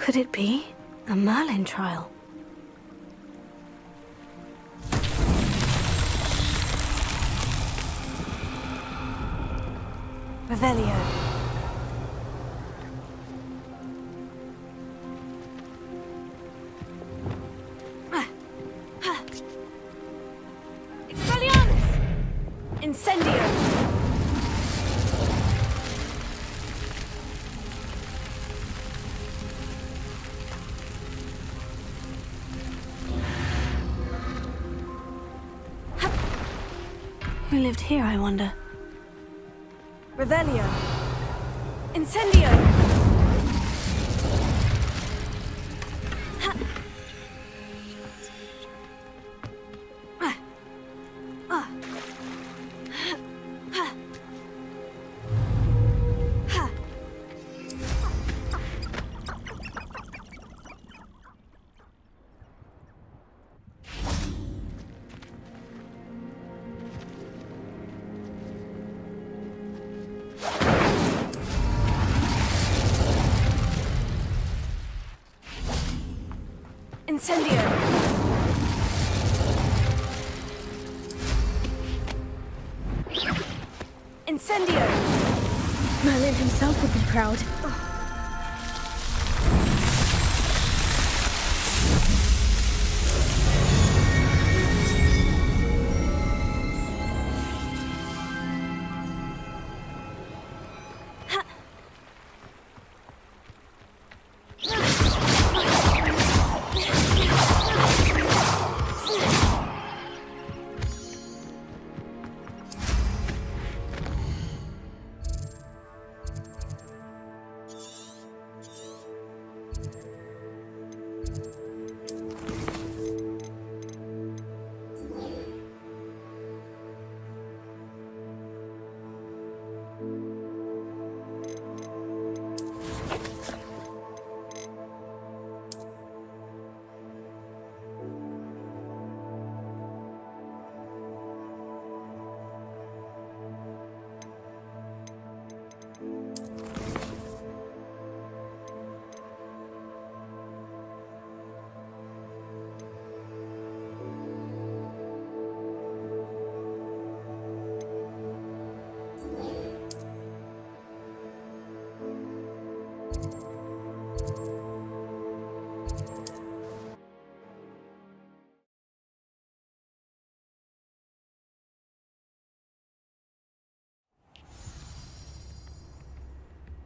Could it be a Merlin trial? Revelio. Expelliarmus! Incendio! Who lived here, I wonder? Revelio. Incendio! Ha. Ah. Ah. Ha. Ha. Incendio! Incendio! Merlin himself would be proud.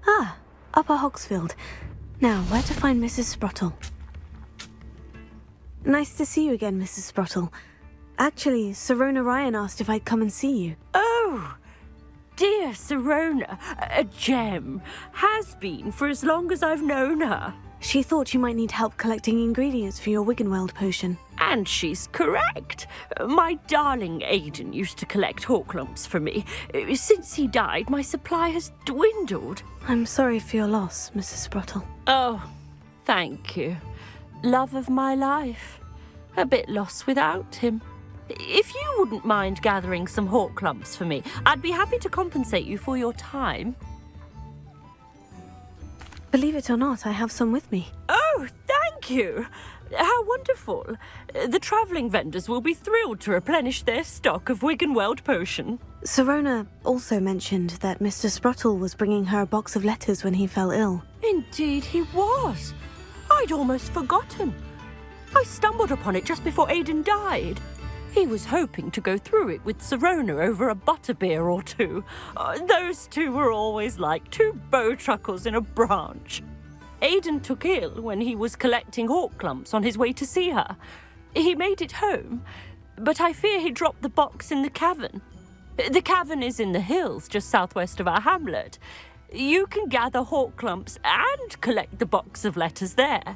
Ah, Upper Hogsfield. Now, where to find Mrs. Sprottle? Nice to see you again, Mrs. Sprottle. Actually, Sirona Ryan asked if I'd come and see you. Oh, dear Sirona, a gem. Has been for as long as I've known her. She thought you might need help collecting ingredients for your Wiggenweld potion. And she's correct. My darling Aidan used to collect Horklumps for me. Since he died, my supply has dwindled. I'm sorry for your loss, Mrs. Sprottle. Oh, thank you. Love of my life. A bit lost without him. If you wouldn't mind gathering some Horklumps for me, I'd be happy to compensate you for your time. Believe it or not, I have some with me. Oh, thank you. How wonderful. The travelling vendors will be thrilled to replenish their stock of Wiggenweld potion. Sirona also mentioned that Mr. Sprottle was bringing her a box of letters when he fell ill. Indeed he was. I'd almost forgotten. I stumbled upon it just before Aidan died. He was hoping to go through it with Sirona over a butterbeer or two. Those two were always like two bowtruckles in a branch. Aidan took ill when he was collecting Horklumps on his way to see her. He made it home, but I fear he dropped the box in the cavern. The cavern is in the hills just southwest of our hamlet. You can gather Horklumps and collect the box of letters there.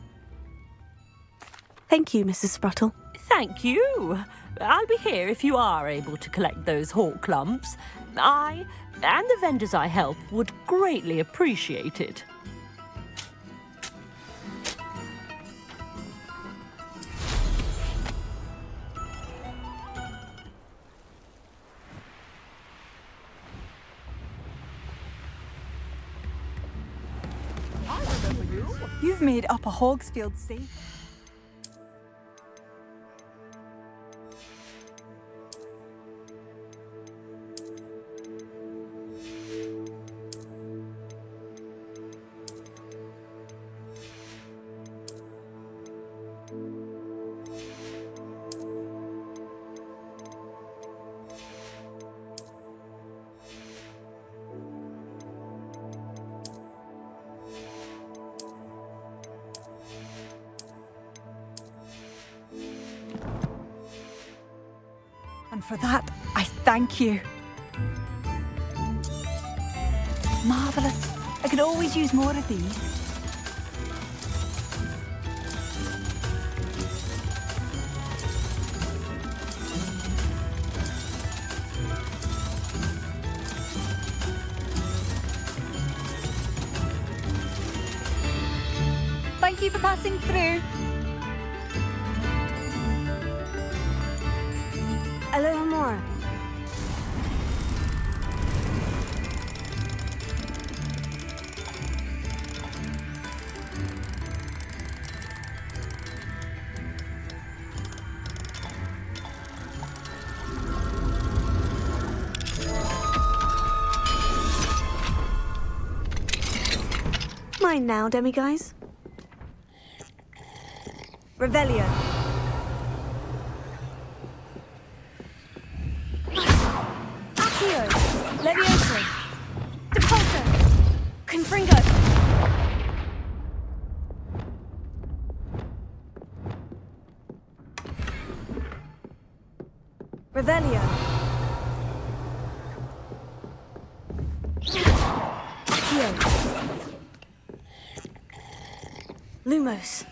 Thank you, Mrs. Sprottle. Thank you. I'll be here if you are able to collect those Horklumps. I and the vendors I help would greatly appreciate it. I remember you. You've made Upper Hogsfield safe. And for that, I thank you. Marvellous. I could always use more of these. Thank you for passing through. A little more. Mine now, demiguise. Revelio. Accio. Levioso. Depulso. Confringo. Revelio. Accio. Lumos.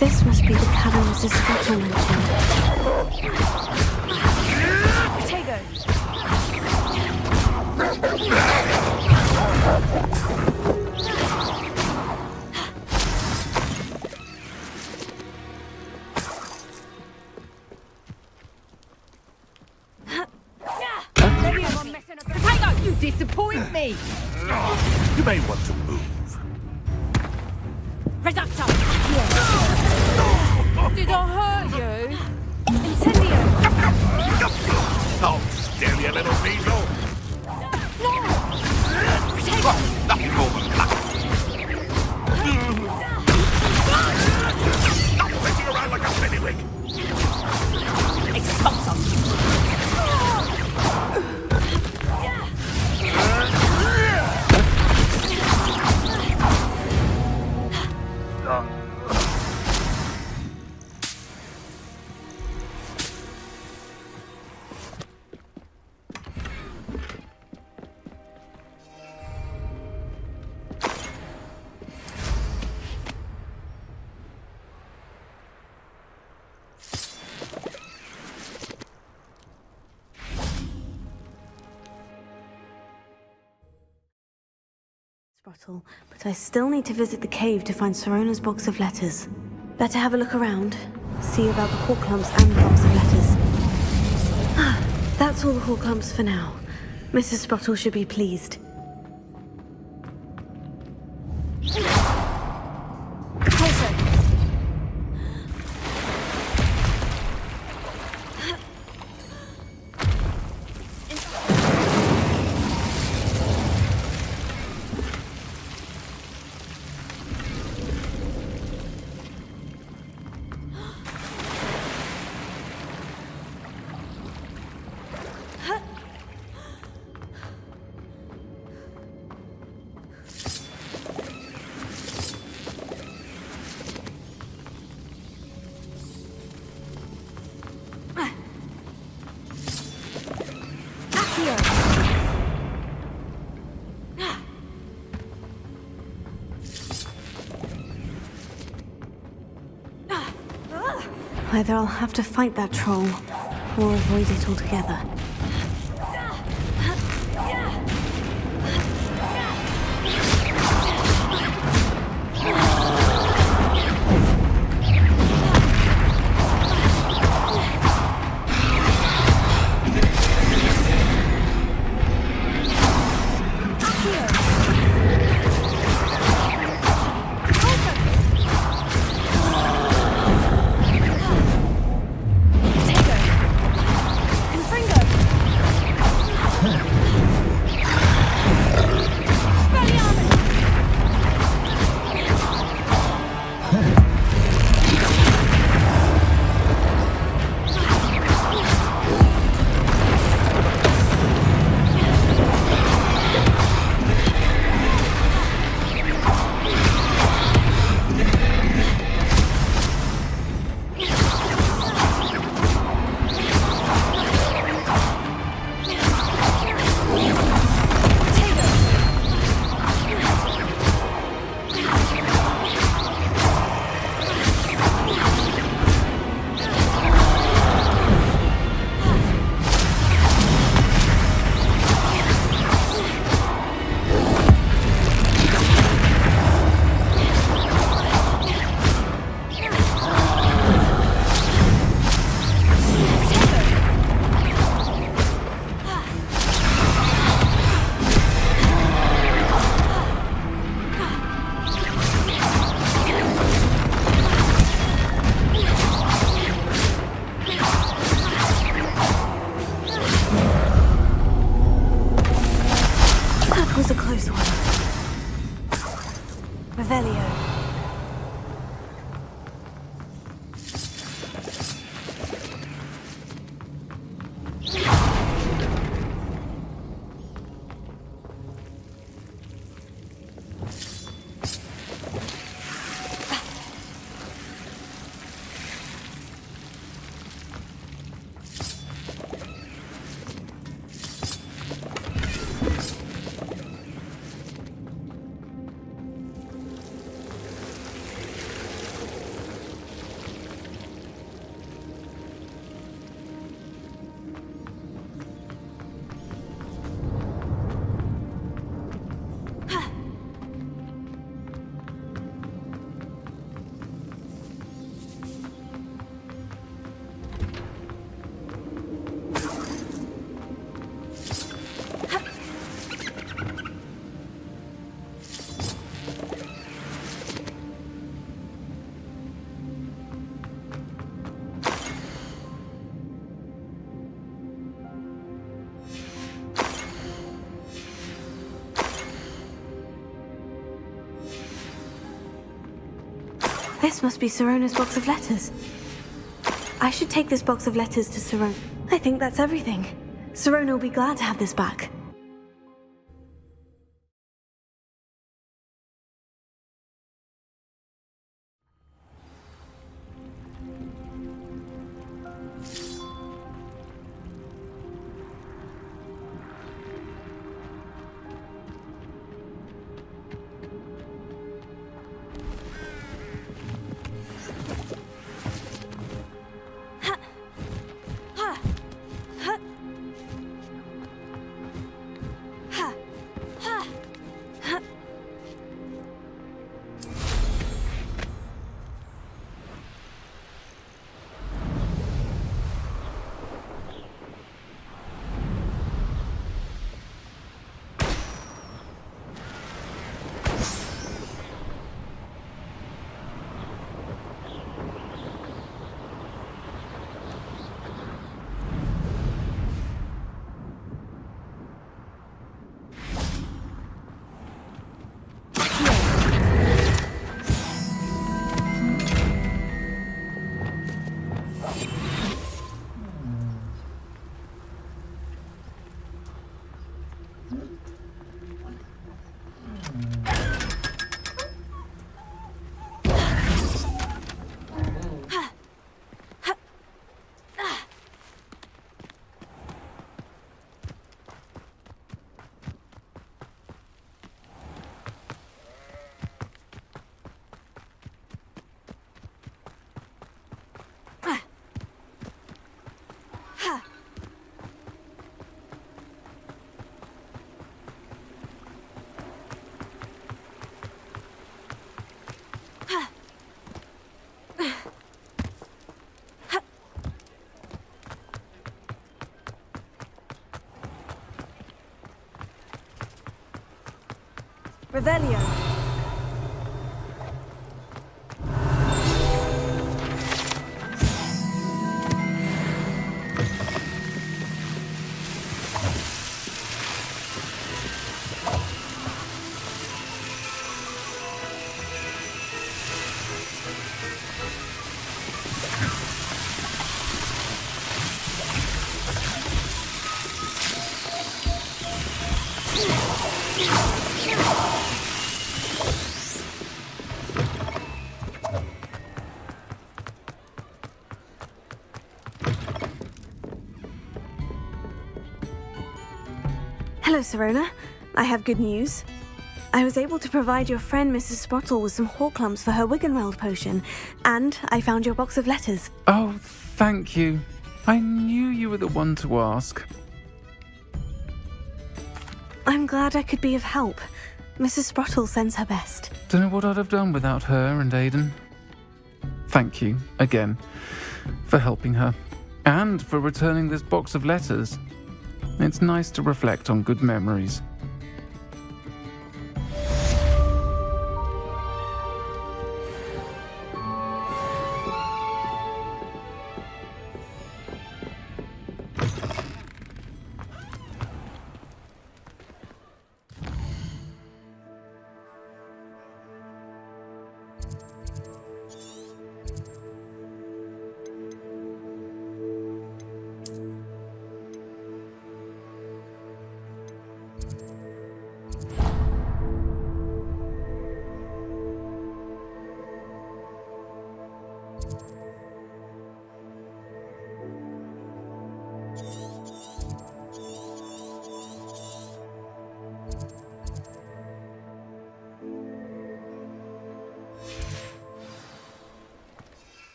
This must be the cabin Mrs. Spottle mentioned. Potato. Potato! You disappoint me! You may want to move. Reducto! Did I hurt you? Incendio. Oh, still, you little weasel. Nothing more than luck. Stop messing around like a pennywig. Expulsum! Sprottle, but I still need to visit the cave to find Sirona's box of letters. Better have a look around, see about the Horklumps and the box of letters. That's all the Horklumps for now. Mrs. Sprottle should be pleased. Either I'll have to fight that troll, or avoid it altogether. This must be Sirona's box of letters. I should take this box of letters to Sirona. I think that's everything. Sirona will be glad to have this back. Revelio. Hello, Serona. I have good news. I was able to provide your friend Mrs. Sprottle with some Horklumps for her Wiggenweld potion, and I found your box of letters. Oh, thank you. I knew you were the one to ask. I'm glad I could be of help. Mrs. Sprottle sends her best. Don't know what I'd have done without her and Aidan. Thank you, again, for helping her, and for returning this box of letters. It's nice to reflect on good memories.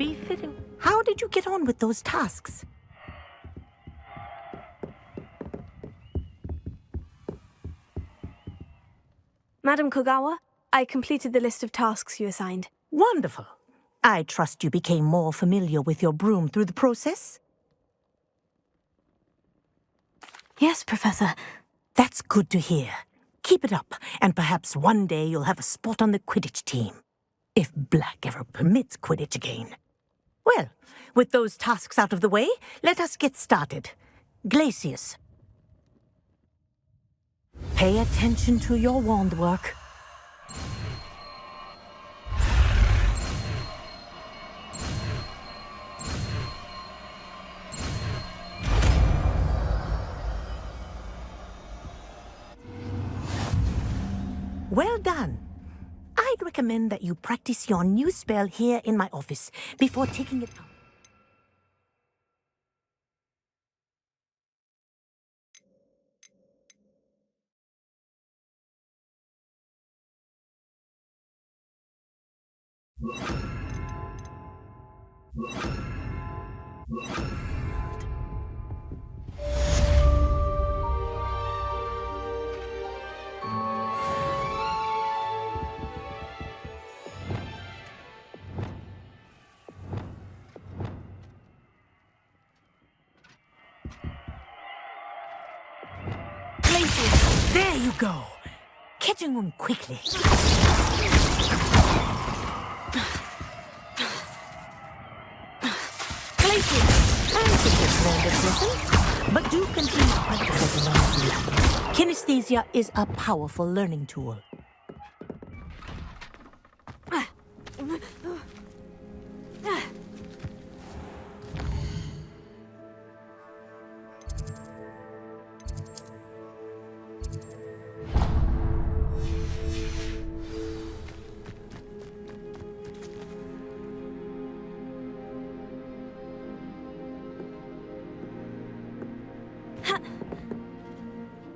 befitting. How did you get on with those tasks? Madam Kogawa, I completed the list of tasks you assigned. Wonderful. I trust you became more familiar with your broom through the process? Yes, Professor. That's good to hear. Keep it up, and perhaps one day you'll have a spot on the Quidditch team. If Black ever permits Quidditch again. Well, with those tasks out of the way, let us get started. Glacius. Pay attention to your wand work. Well done. I'd recommend that you practice your new spell here in my office before taking it out. Glacius, there you go. Catching on quickly. Glacius, I think it's learned its lesson, but do continue to practice as you. Kinesthesia is a powerful learning tool.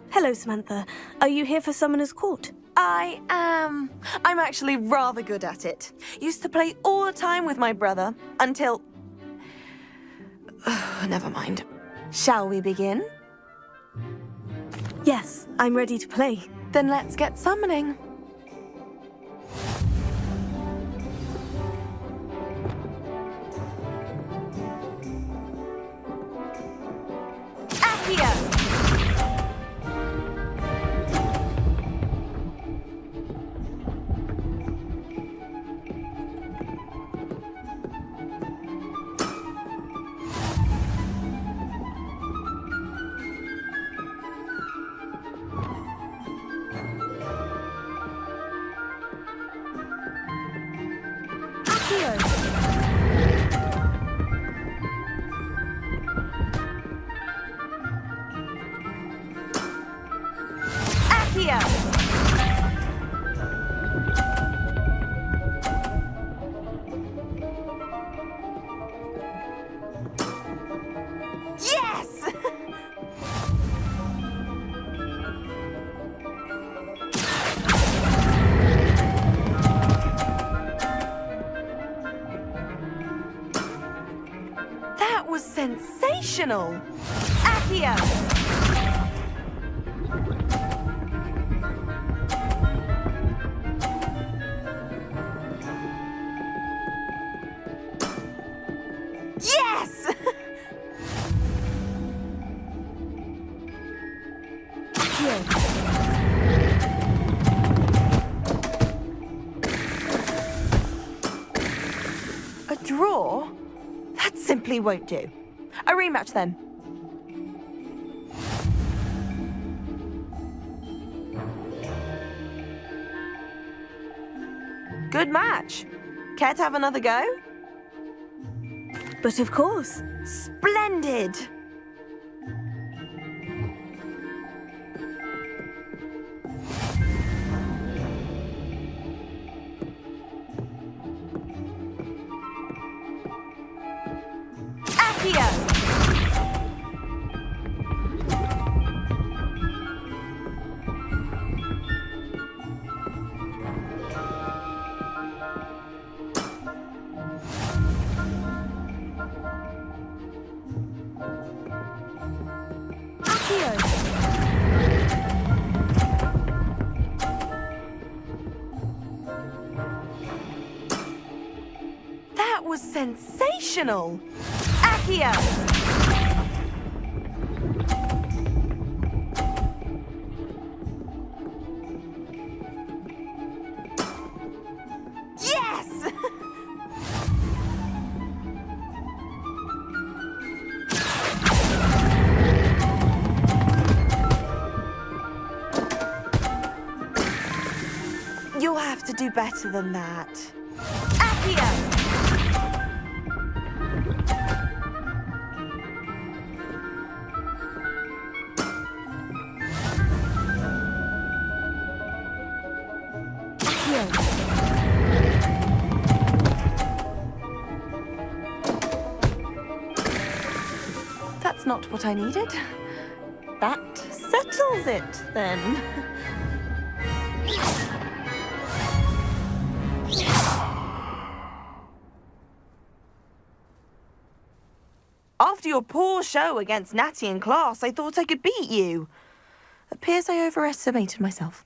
Hello, Samantha. Are you here for Summoner's Court? I am. I'm actually rather good at it. Used to play all the time with my brother, until... Never mind. Shall we begin? Yes, I'm ready to play. Then let's get summoning. Accio! Yes! That was sensational! Accio! Yes! A draw? That simply won't do. A rematch then. Good match. Care to have another go? But of course. Splendid! Accio! That was sensational! Accio! Yes! You'll have to do better than that. Accio! That's not what I needed. That settles it, then. After your poor show against Natty in class, I thought I could beat you. Appears I overestimated myself.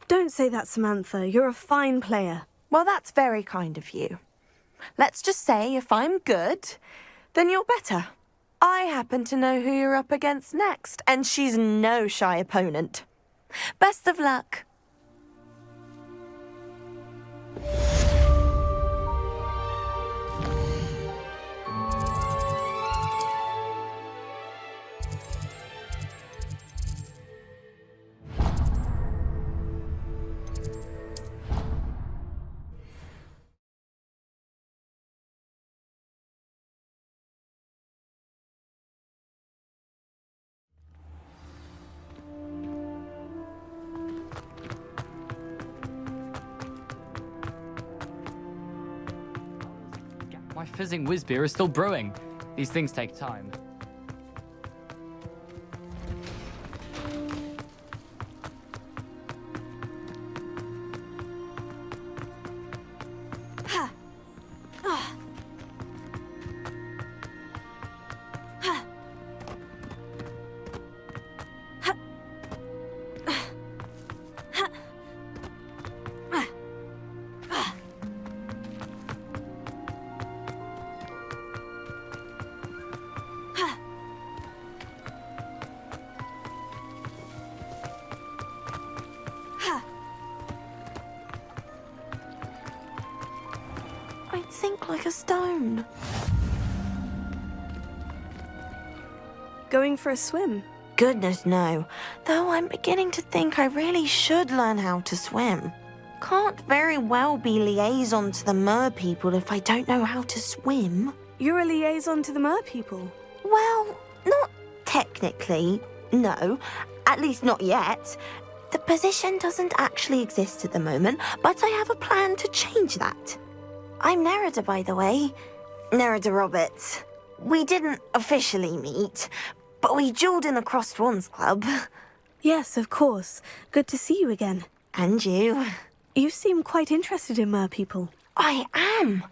Don't say that, Samantha. You're a fine player. Well, that's very kind of you. Let's just say if I'm good, then you're better. I happen to know who you're up against next, and she's no shy opponent. Best of luck. My fizzing whiz beer is still brewing. These things take time. I'd sink like a stone. Going for a swim? Goodness, no. Though I'm beginning to think I really should learn how to swim. Can't very well be liaison to the mer people if I don't know how to swim. You're a liaison to the mer people. Well, not technically, no. At least not yet. The position doesn't actually exist at the moment, but I have a plan to change that. I'm Nerida, by the way. Nerida Roberts. We didn't officially meet, but we duelled in the Crossed Swans Club. Yes, of course. Good to see you again. And you. You seem quite interested in mer people. I am.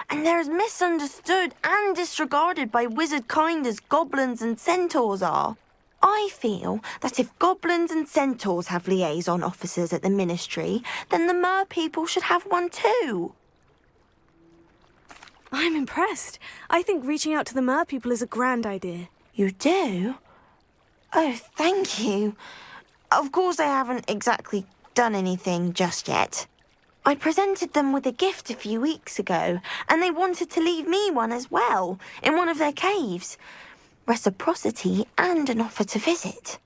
And they're as misunderstood and disregarded by wizard kind as goblins and centaurs are. I feel that if goblins and centaurs have liaison officers at the ministry, then the mer people should have one too. I'm impressed. I think reaching out to the mer people is a grand idea. You do? Oh, thank you. Of course I haven't exactly done anything just yet. I presented them with a gift a few weeks ago, and they wanted to leave me one as well, in one of their caves. Reciprocity and an offer to visit.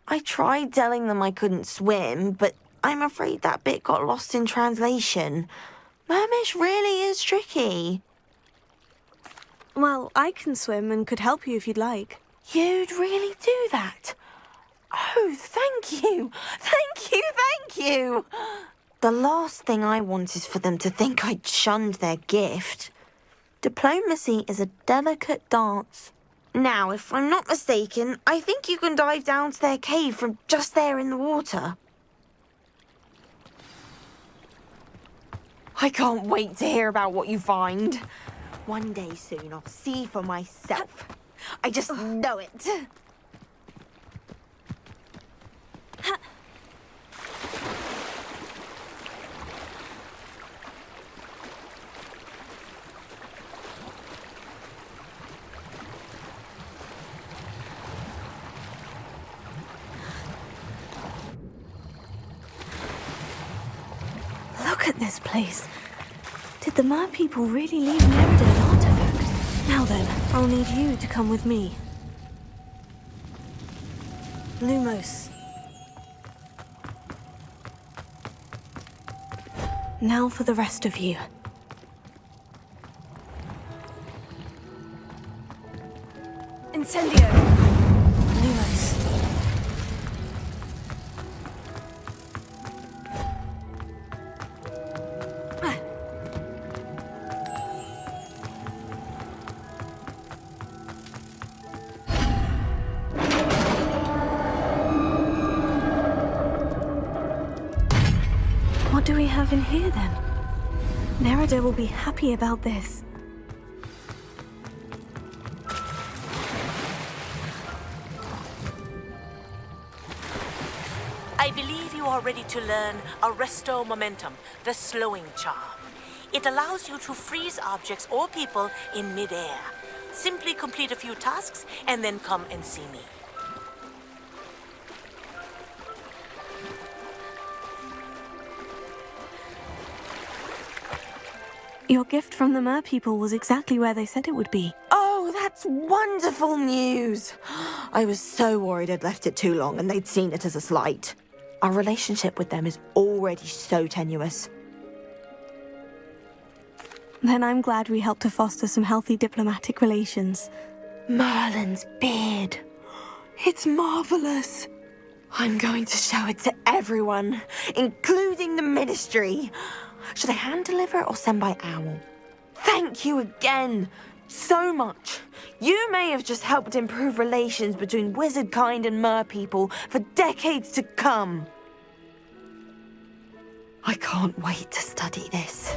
I tried telling them I couldn't swim, but I'm afraid that bit got lost in translation. Mermish really is tricky. Well, I can swim and could help you if you'd like. You'd really do that? Oh, thank you! Thank you, thank you! The last thing I want is for them to think I'd shunned their gift. Diplomacy is a delicate dance. Now, if I'm not mistaken, I think you can dive down to their cave from just there in the water. I can't wait to hear about what you find. One day soon, I'll see for myself. I just know it. Look at this place. Did the mer people really leave Merida an artifact? Now then, I'll need you to come with me. Lumos. Now for the rest of you. Incendio! Lumos. What do we have in here, then? Nerida will be happy about this. I believe you are ready to learn Arresto Momentum, the slowing charm. It allows you to freeze objects or people in midair. Simply complete a few tasks and then come and see me. Your gift from the mer people was exactly where they said it would be. Oh, that's wonderful news. I was so worried I'd left it too long and they'd seen it as a slight. Our relationship with them is already so tenuous. Then I'm glad we helped to foster some healthy diplomatic relations. Merlin's beard. It's marvelous. I'm going to show it to everyone, including the Ministry. Should I hand deliver or send by owl? Thank you again so much. You may have just helped improve relations between wizard kind and mer people for decades to come. I can't wait to study this.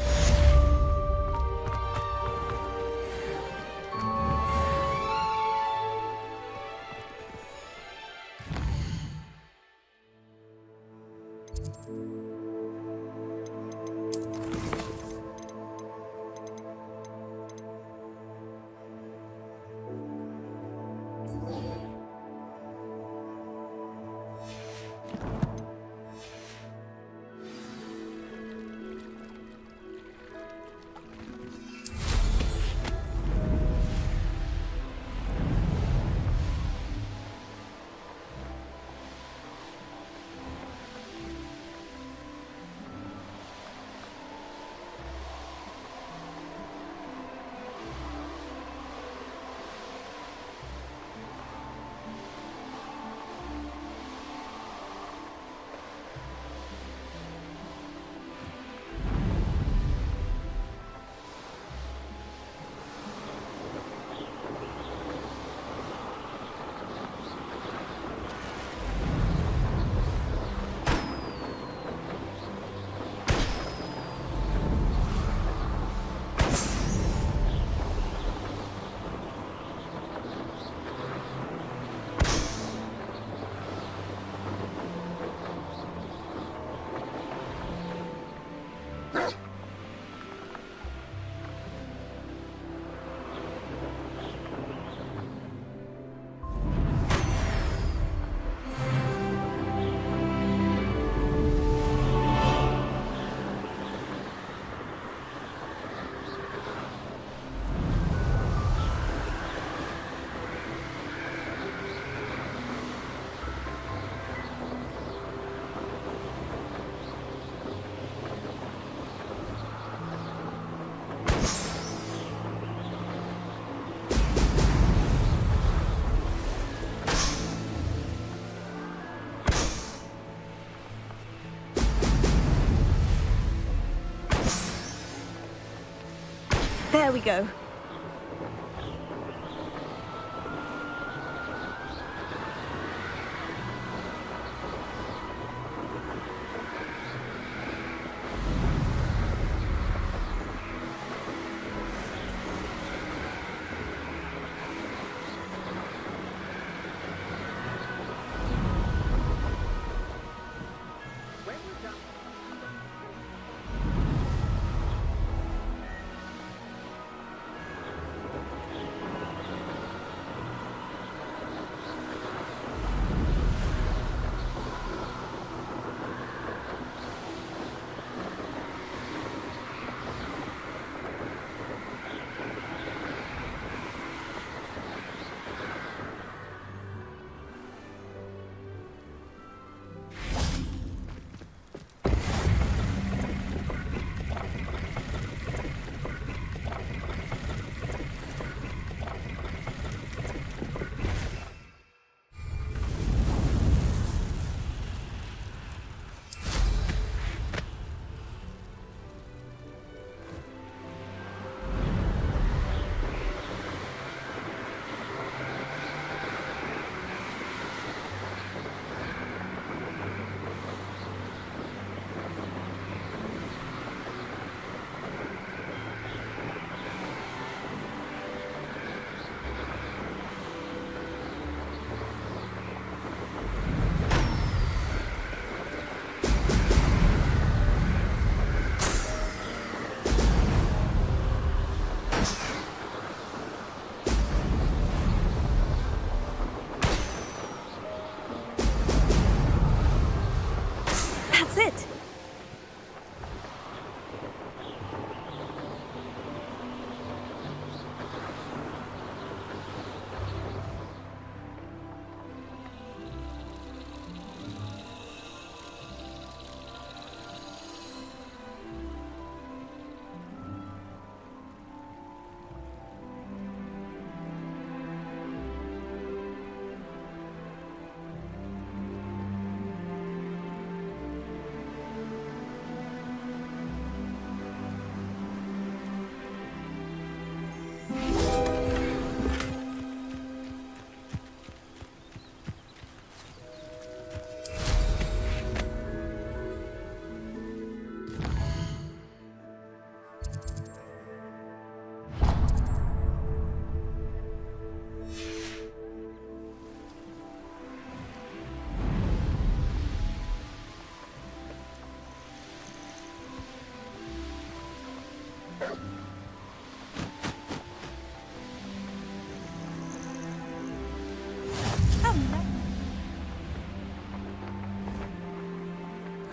There we go.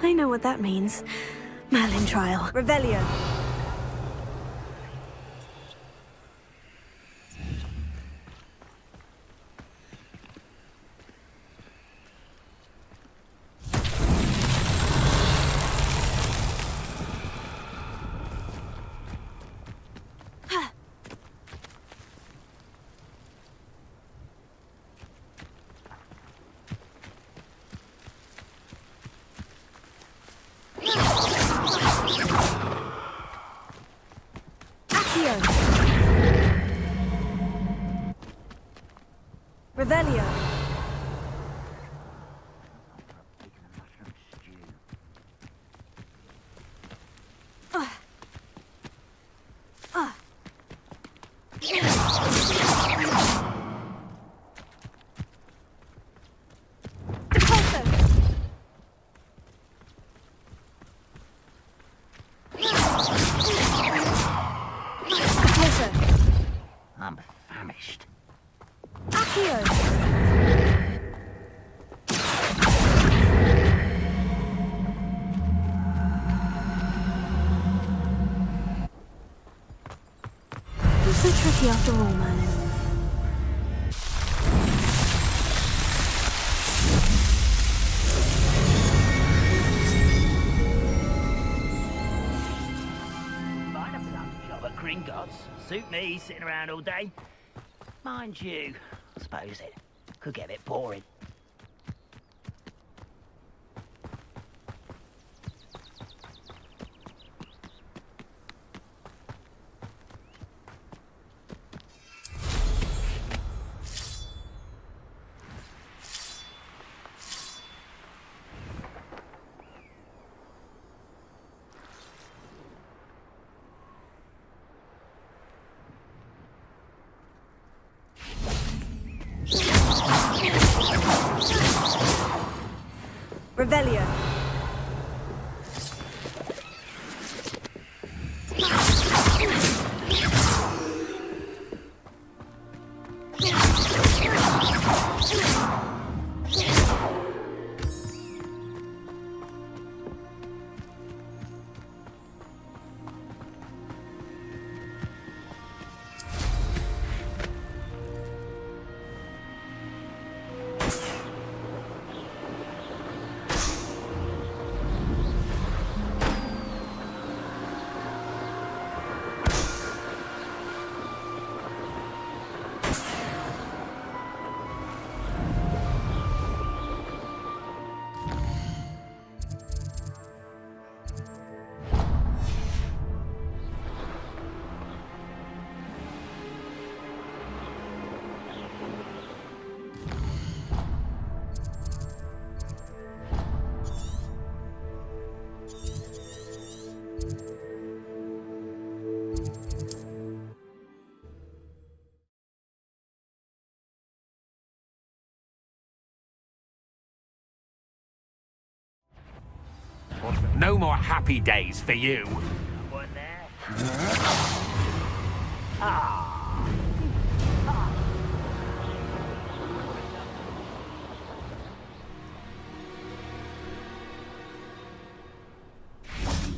I know what that means. Merlin trial. Revelio. Revelio. I'm famished. It's so tricky after all, Merlin. Find a plum job at Gringotts. Suit me, sitting around all day. Mind you, I suppose it could get a bit boring. Revelio. No more happy days for you. One there.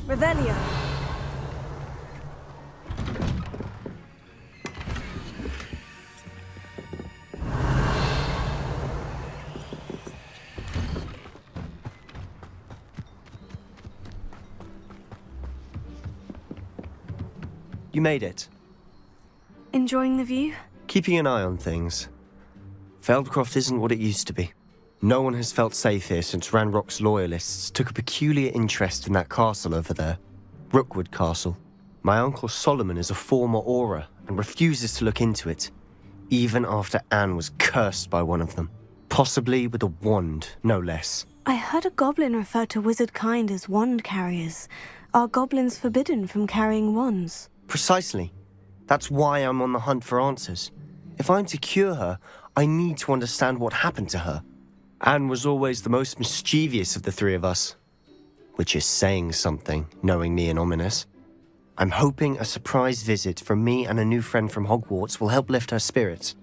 Revelio. You made it. Enjoying the view? Keeping an eye on things. Feldcroft isn't what it used to be. No one has felt safe here since Ranrock's loyalists took a peculiar interest in that castle over there. Rookwood Castle. My uncle Solomon is a former Auror and refuses to look into it, even after Anne was cursed by one of them. Possibly with a wand, no less. I heard a goblin refer to wizard kind as wand carriers. Are goblins forbidden from carrying wands? Precisely. That's why I'm on the hunt for answers. If I'm to cure her, I need to understand what happened to her. Anne was always the most mischievous of the three of us. Which is saying something, knowing me and Ominous. I'm hoping a surprise visit from me and a new friend from Hogwarts will help lift her spirits.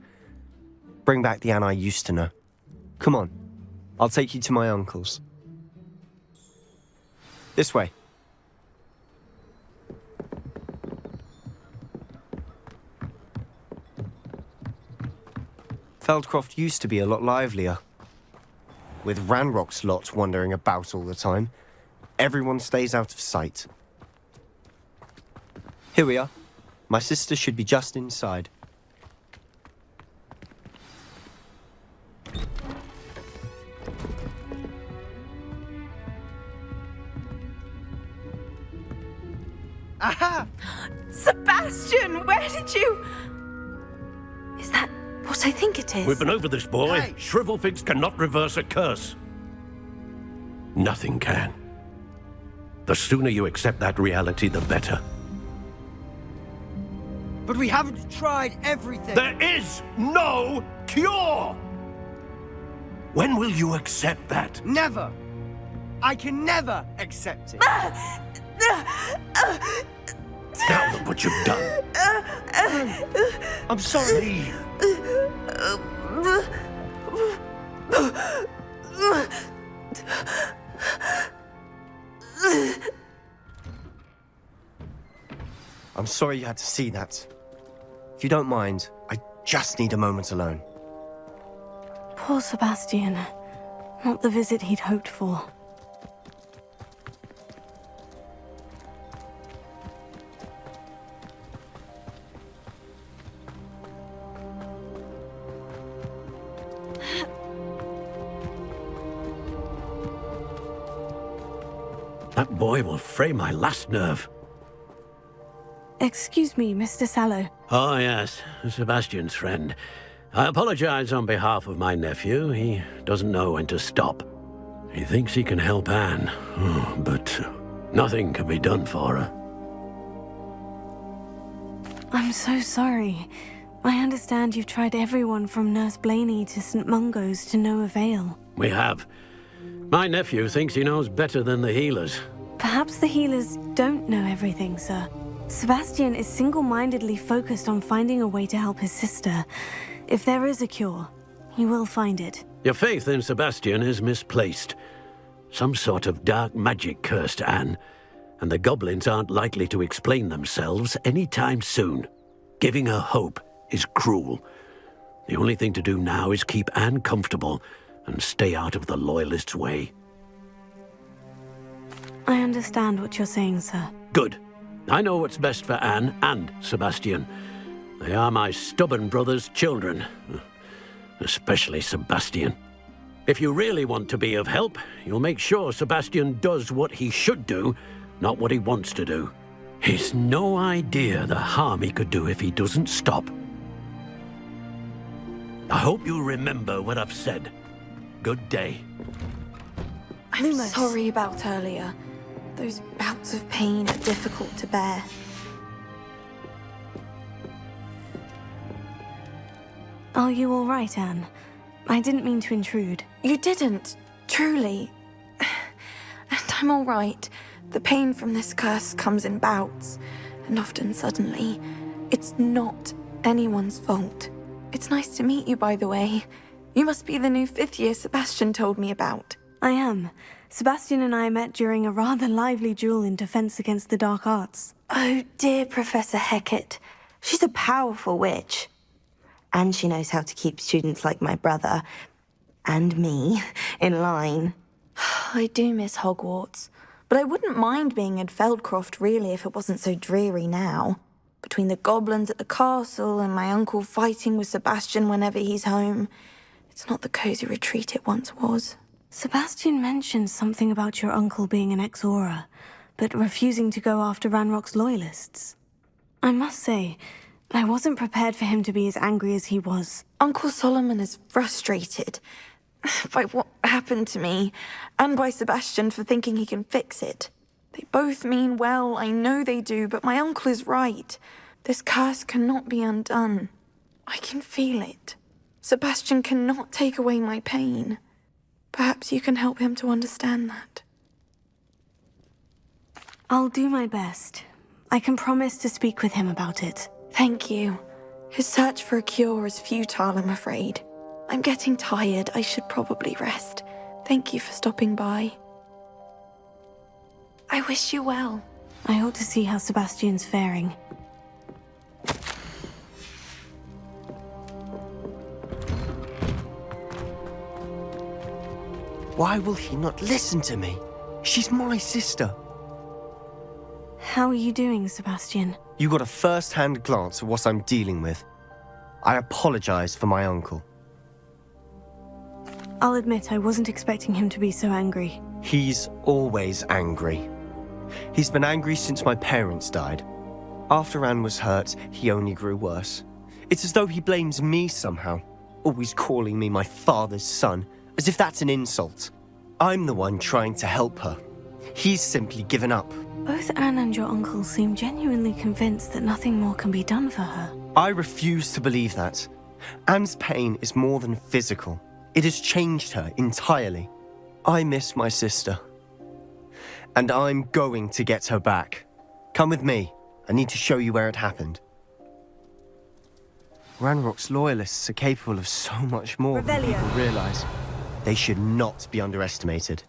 Bring back the Anne I used to know. Come on, I'll take you to my uncle's. This way. Feldcroft used to be a lot livelier. With Ranrock's lot wandering about all the time, everyone stays out of sight. Here we are. My sister should be just inside. Aha! Sebastian, where did you... Is that what I think it is? We've been over this, boy. Hey. Shrivelfigs cannot reverse a curse. Nothing can. The sooner you accept that reality, the better. But we haven't tried everything. There is no cure! When will you accept that? Never. I can never accept it. Now look what you've done. I'm sorry. Leave. I'm sorry you had to see that. If you don't mind, I just need a moment alone. Poor Sebastian. Not the visit he'd hoped for. That boy will fray my last nerve. Excuse me, Mr. Sallow. Oh, yes, Sebastian's friend. I apologize on behalf of my nephew. He doesn't know when to stop. He thinks he can help Anne, but nothing can be done for her. I'm so sorry. I understand you've tried everyone from Nurse Blaney to St. Mungo's to no avail. We have. My nephew thinks he knows better than the healers. Perhaps the healers don't know everything, sir. Sebastian is single-mindedly focused on finding a way to help his sister. If there is a cure, he will find it. Your faith in Sebastian is misplaced. Some sort of dark magic cursed Anne, and the goblins aren't likely to explain themselves anytime soon. Giving her hope is cruel. The only thing to do now is keep Anne comfortable and stay out of the Loyalists' way. I understand what you're saying, sir. Good. I know what's best for Anne and Sebastian. They are my stubborn brother's children. Especially Sebastian. If you really want to be of help, you'll make sure Sebastian does what he should do, not what he wants to do. He's no idea the harm he could do if he doesn't stop. I hope you remember what I've said. Good day. I'm sorry about earlier. Those bouts of pain are difficult to bear. Are you all right, Anne? I didn't mean to intrude. You didn't, truly. And I'm all right. The pain from this curse comes in bouts, and often suddenly. It's not anyone's fault. It's nice to meet you, by the way. You must be the new 5th year Sebastian told me about. I am. Sebastian and I met during a rather lively duel in defense against the dark arts. Oh, dear Professor Hecat. She's a powerful witch. And she knows how to keep students like my brother, and me, in line. I do miss Hogwarts, but I wouldn't mind being in Feldcroft, really, if it wasn't so dreary now. Between the goblins at the castle and my uncle fighting with Sebastian whenever he's home, it's not the cozy retreat it once was. Sebastian mentioned something about your uncle being an ex-Auror, but refusing to go after Ranrock's Loyalists. I must say, I wasn't prepared for him to be as angry as he was. Uncle Solomon is frustrated by what happened to me, and by Sebastian for thinking he can fix it. They both mean well, I know they do, but my uncle is right. This curse cannot be undone. I can feel it. Sebastian cannot take away my pain. Perhaps you can help him to understand that. I'll do my best. I can promise to speak with him about it. Thank you. His search for a cure is futile, I'm afraid. I'm getting tired. I should probably rest. Thank you for stopping by. I wish you well. I ought to see how Sebastian's faring. Why will he not listen to me? She's my sister. How are you doing, Sebastian? You got a first-hand glance at what I'm dealing with. I apologize for my uncle. I'll admit I wasn't expecting him to be so angry. He's always angry. He's been angry since my parents died. After Anne was hurt, he only grew worse. It's as though he blames me somehow, always calling me my father's son, as if that's an insult. I'm the one trying to help her. He's simply given up. Both Anne and your uncle seem genuinely convinced that nothing more can be done for her. I refuse to believe that. Anne's pain is more than physical. It has changed her entirely. I miss my sister. And I'm going to get her back. Come with me. I need to show you where it happened. Ranrock's loyalists are capable of so much more than people realize. They should not be underestimated.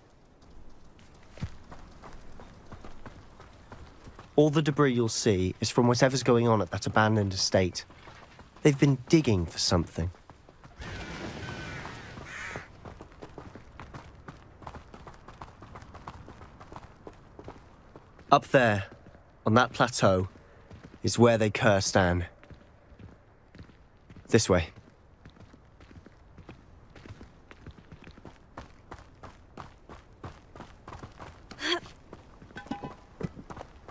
All the debris you'll see is from whatever's going on at that abandoned estate. They've been digging for something. Up there, on that plateau, is where they cursed Anne. This way.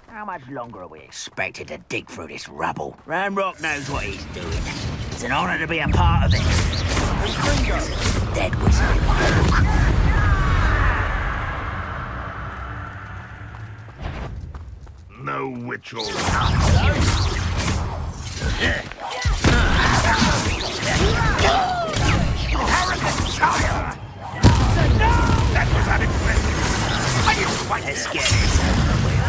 How much longer are we expected to dig through this rubble? Ranrock knows what he's doing. It's an honor to be a part of it. Dead wizard in my book. No witch or... Arrogant child! That was unimpressive. I didn't quite... Let's get this over with.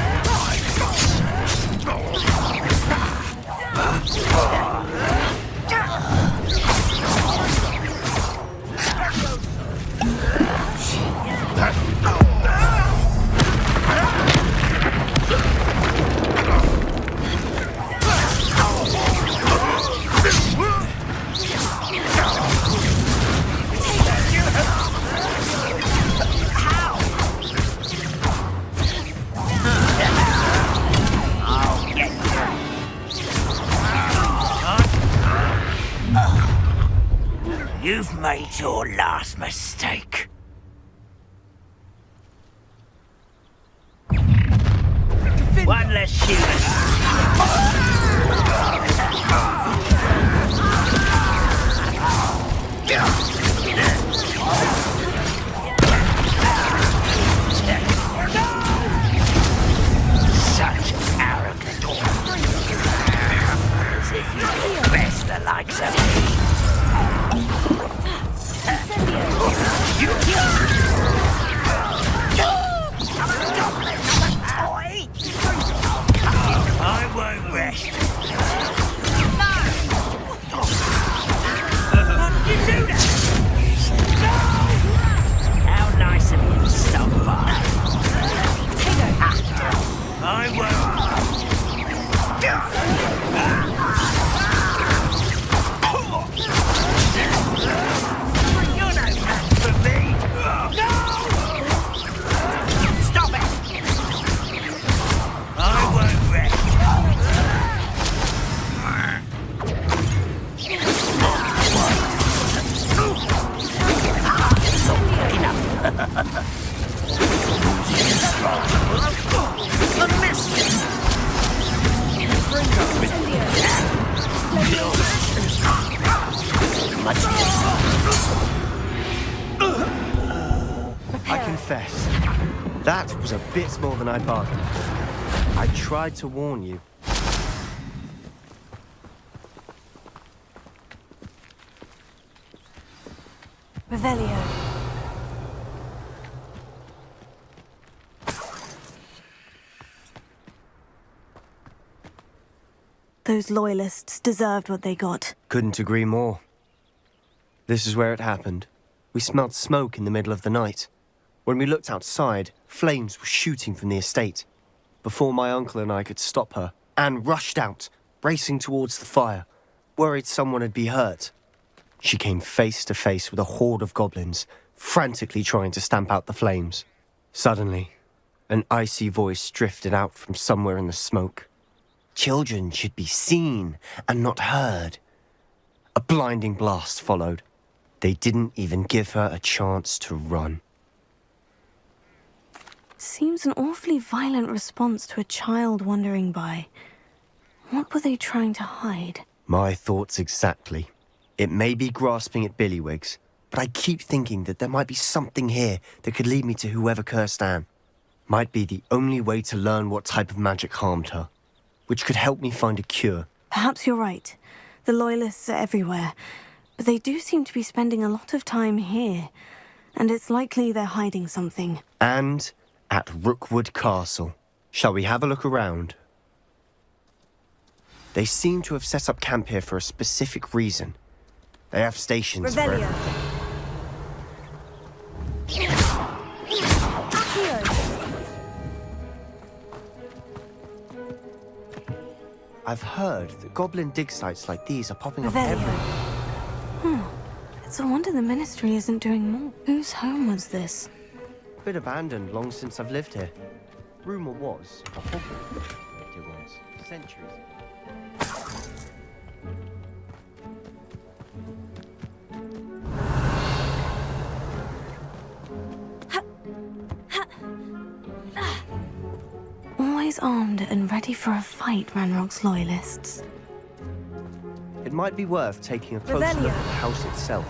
You've made your last mistake. One less Such arrogance. As if you could best the likes of me. I won't rest. You do that! How nice of you to stop by. I won't. You're no match for me. No! Stop it! I won't rest. I confess, that was a bit more than I bargained for. I tried to warn you. Revelio. those loyalists deserved what they got. Couldn't agree more. This is where it happened. We smelled smoke in the middle of the night. When we looked outside, flames were shooting from the estate. Before my uncle and I could stop her, Anne rushed out, racing towards the fire, worried someone had been hurt. She came face to face with a horde of goblins, frantically trying to stamp out the flames. Suddenly, an icy voice drifted out from somewhere in the smoke. Children should be seen and not heard. A blinding blast followed. They didn't even give her a chance to run. Seems an awfully violent response to a child wandering by. What were they trying to hide? My thoughts exactly. It may be grasping at Billywigs, but I keep thinking that there might be something here that could lead me to whoever cursed Anne. Might be the only way to learn what type of magic harmed her, which could help me find a cure. Perhaps you're right. The Loyalists are everywhere, but they do seem to be spending a lot of time here, and it's likely they're hiding something. And at Rookwood Castle. Shall we have a look around? They seem to have set up camp here for a specific reason. They have stations for everything. I've heard that goblin dig sites like these are popping up everywhere. It's a wonder the Ministry isn't doing more. Whose home was this? Been abandoned long since I've lived here. Rumour was a Hogwarts. It was centuries. Always armed and ready for a fight, Ranrock's Loyalists. It might be worth taking a closer look at the house itself.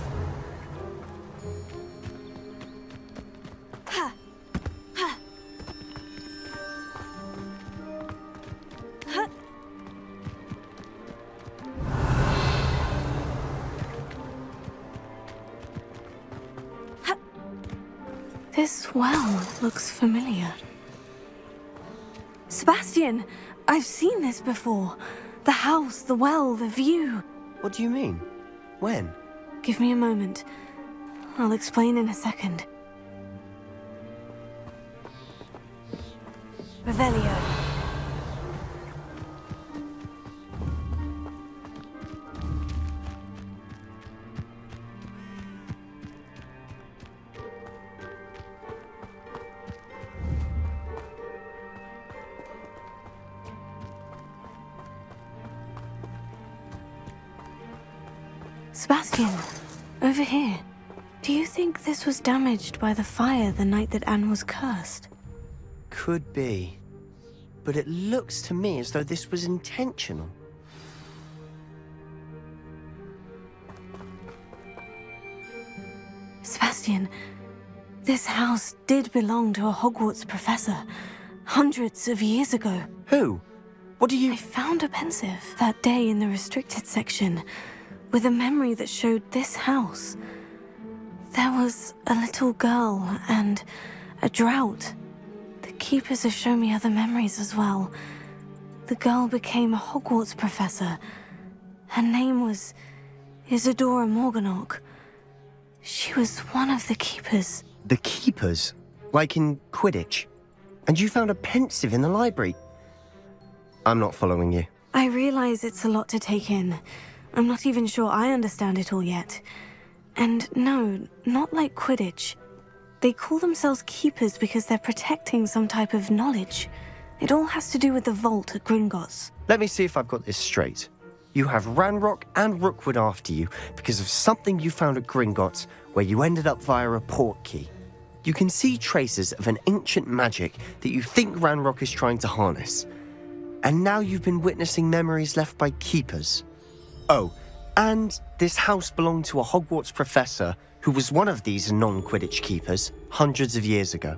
This well looks familiar. Sebastian! I've seen this before. The house, the well, the view. What do you mean? When? Give me a moment. I'll explain in a second. Revelio. Sebastian, over here. Do you think this was damaged by the fire the night that Anne was cursed? Could be. But it looks to me as though this was intentional. Sebastian, this house did belong to a Hogwarts professor, hundreds of years ago. Who? What do you... I found a pensive that day in the restricted section, with a memory that showed this house. There was a little girl and a drought. The keepers have shown me other memories as well. The girl became a Hogwarts professor. Her name was Isadora Morganach. She was one of the keepers. The keepers? Like in Quidditch? And you found a pensive in the library? I'm not following you. I realize it's a lot to take in. I'm not even sure I understand it all yet. And no, not like Quidditch. They call themselves keepers because they're protecting some type of knowledge. It all has to do with the vault at Gringotts. Let me see if I've got this straight. You have Ranrock and Rookwood after you because of something you found at Gringotts where you ended up via a portkey. You can see traces of an ancient magic that you think Ranrock is trying to harness. And now you've been witnessing memories left by keepers. Oh, and this house belonged to a Hogwarts professor who was one of these non-Quidditch keepers hundreds of years ago.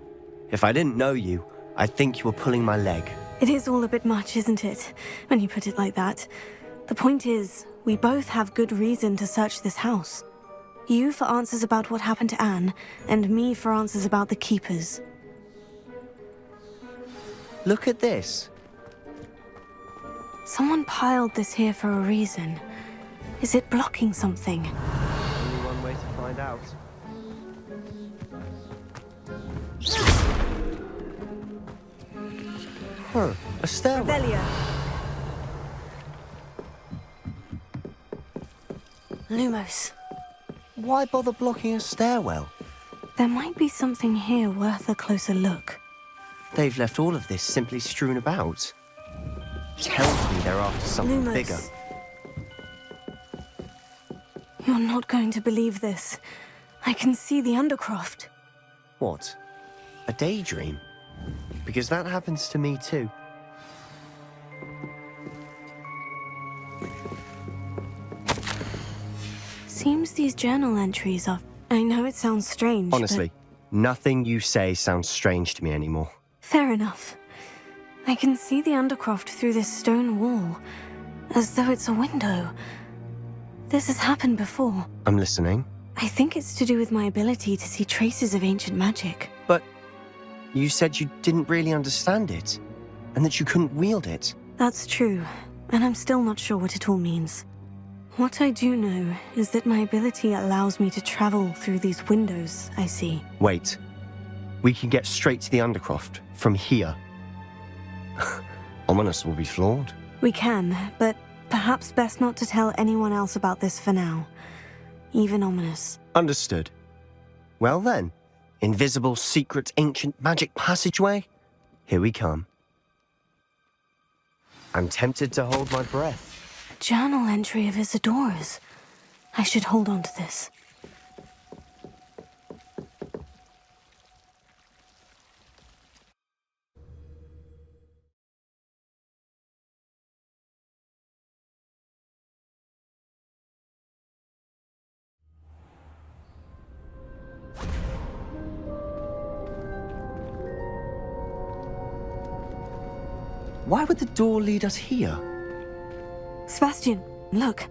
If I didn't know you, I'd think you were pulling my leg. It is all a bit much, isn't it, when you put it like that? The point is, we both have good reason to search this house. You for answers about what happened to Anne, and me for answers about the keepers. Look at this. Someone piled this here for a reason. Is it blocking something? Only one way to find out. Huh, a stairwell. Revelio. Lumos. Why bother blocking a stairwell? There might be something here worth a closer look. They've left all of this simply strewn about. Tells me they're after something Lumos. bigger. You're not going to believe this. I can see the Undercroft. What? A daydream? Because that happens to me too. Seems these journal entries are... I know it sounds strange, Honestly, nothing you say sounds strange to me anymore. Fair enough. I can see the Undercroft through this stone wall, as though it's a window. This has happened before. I'm listening. I think it's to do with my ability to see traces of ancient magic. But you said you didn't really understand it, and that you couldn't wield it. That's true, and I'm still not sure what it all means. What I do know is that my ability allows me to travel through these windows I see. Wait. We can get straight to the Undercroft from here. Ominous will be flawed. We can, but perhaps best not to tell anyone else about this for now. Even Ominous. Understood. Well then, invisible, secret, ancient magic passageway? Here we come. I'm tempted to hold my breath. A journal entry of Isadora's. I should hold on to this. Why would the door lead us here? Sebastian, look.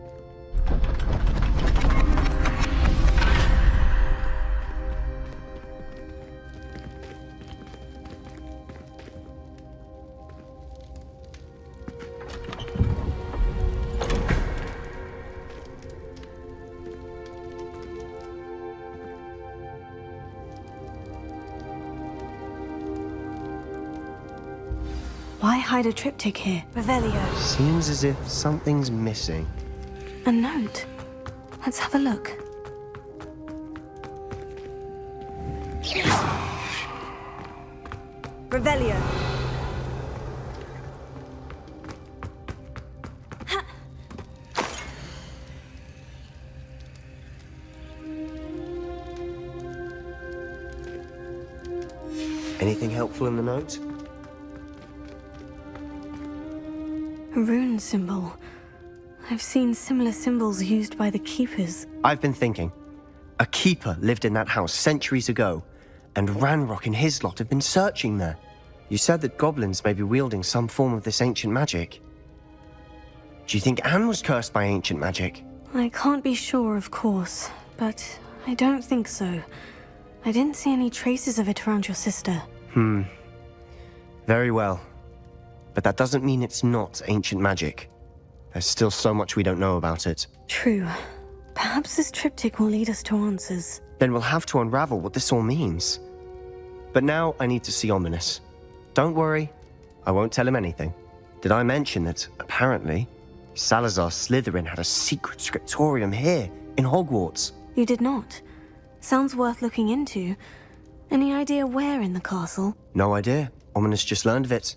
Why hide a triptych here? Revelio. Seems as if something's missing. A note. Let's have a look. Revelio. Anything helpful in the note? A rune symbol. I've seen similar symbols used by the Keepers. I've been thinking. A keeper lived in that house centuries ago, and Ranrock and his lot have been searching there. You said that goblins may be wielding some form of this ancient magic. Do you think Anne was cursed by ancient magic? I can't be sure, of course, but I don't think so. I didn't see any traces of it around your sister. Very well. But that doesn't mean it's not ancient magic. There's still so much we don't know about it. True. Perhaps this triptych will lead us to answers. Then we'll have to unravel what this all means. But now I need to see Ominous. Don't worry, I won't tell him anything. Did I mention that, apparently, Salazar Slytherin had a secret scriptorium here, in Hogwarts? You did not. Sounds worth looking into. Any idea where in the castle? No idea. Ominous just learned of it.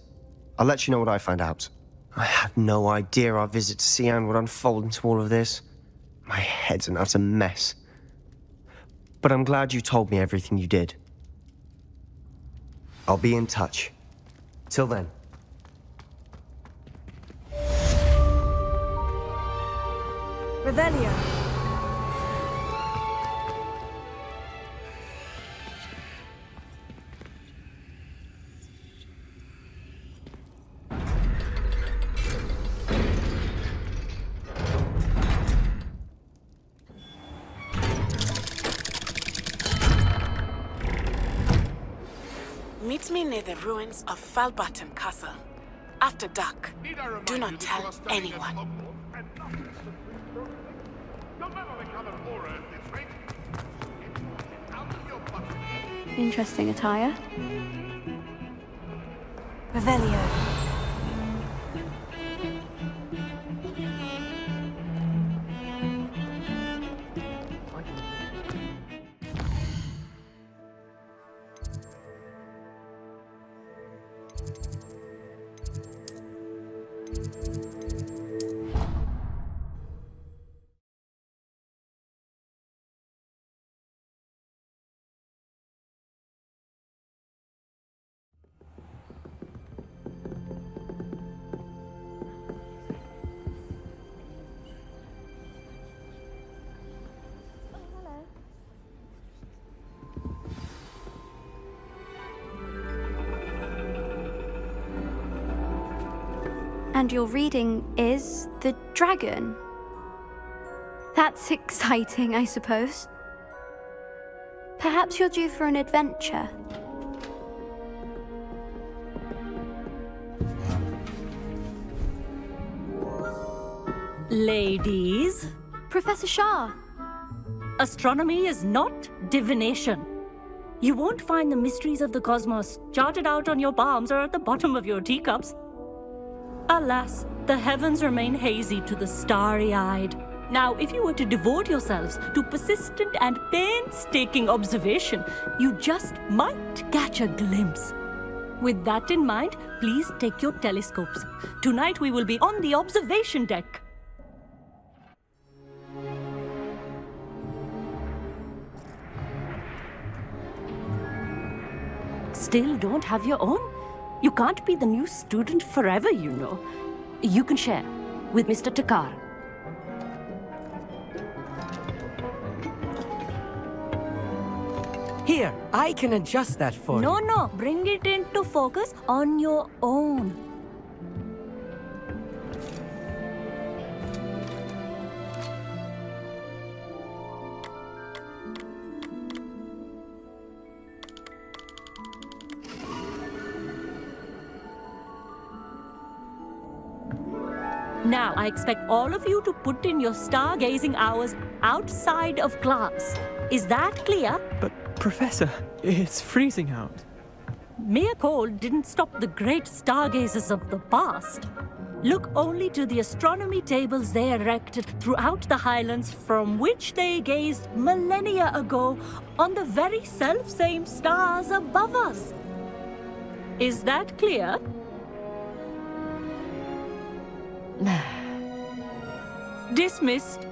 I'll let you know what I find out. I had no idea our visit to Cian would unfold into all of this. My head's an utter mess. But I'm glad you told me everything you did. I'll be in touch. Till then. Revelio. Meet me near the ruins of Falbaton Castle. After dark. Do not tell anyone. Interesting attire. Revelio. And your reading is The Dragon. That's exciting, I suppose. Perhaps you're due for an adventure. Ladies, Professor Shah. astronomy is not divination. You won't find the mysteries of the cosmos charted out on your palms or at the bottom of your teacups. Alas, the heavens remain hazy to the starry-eyed. Now, if you were to devote yourselves to persistent and painstaking observation, you just might catch a glimpse. With that in mind, please take your telescopes. Tonight we will be on the observation deck. Still don't have your own? You can't be the new student forever, you know. You can share with Mr. Takar. Here, I can adjust that for you. No, bring it into focus on your own. Now, I expect all of you to put in your stargazing hours outside of class. Is that clear? But, Professor, it's freezing out. Mere cold didn't stop the great stargazers of the past. Look only to the astronomy tables they erected throughout the highlands from which they gazed millennia ago on the very self-same stars above us. Is that clear? Dismissed.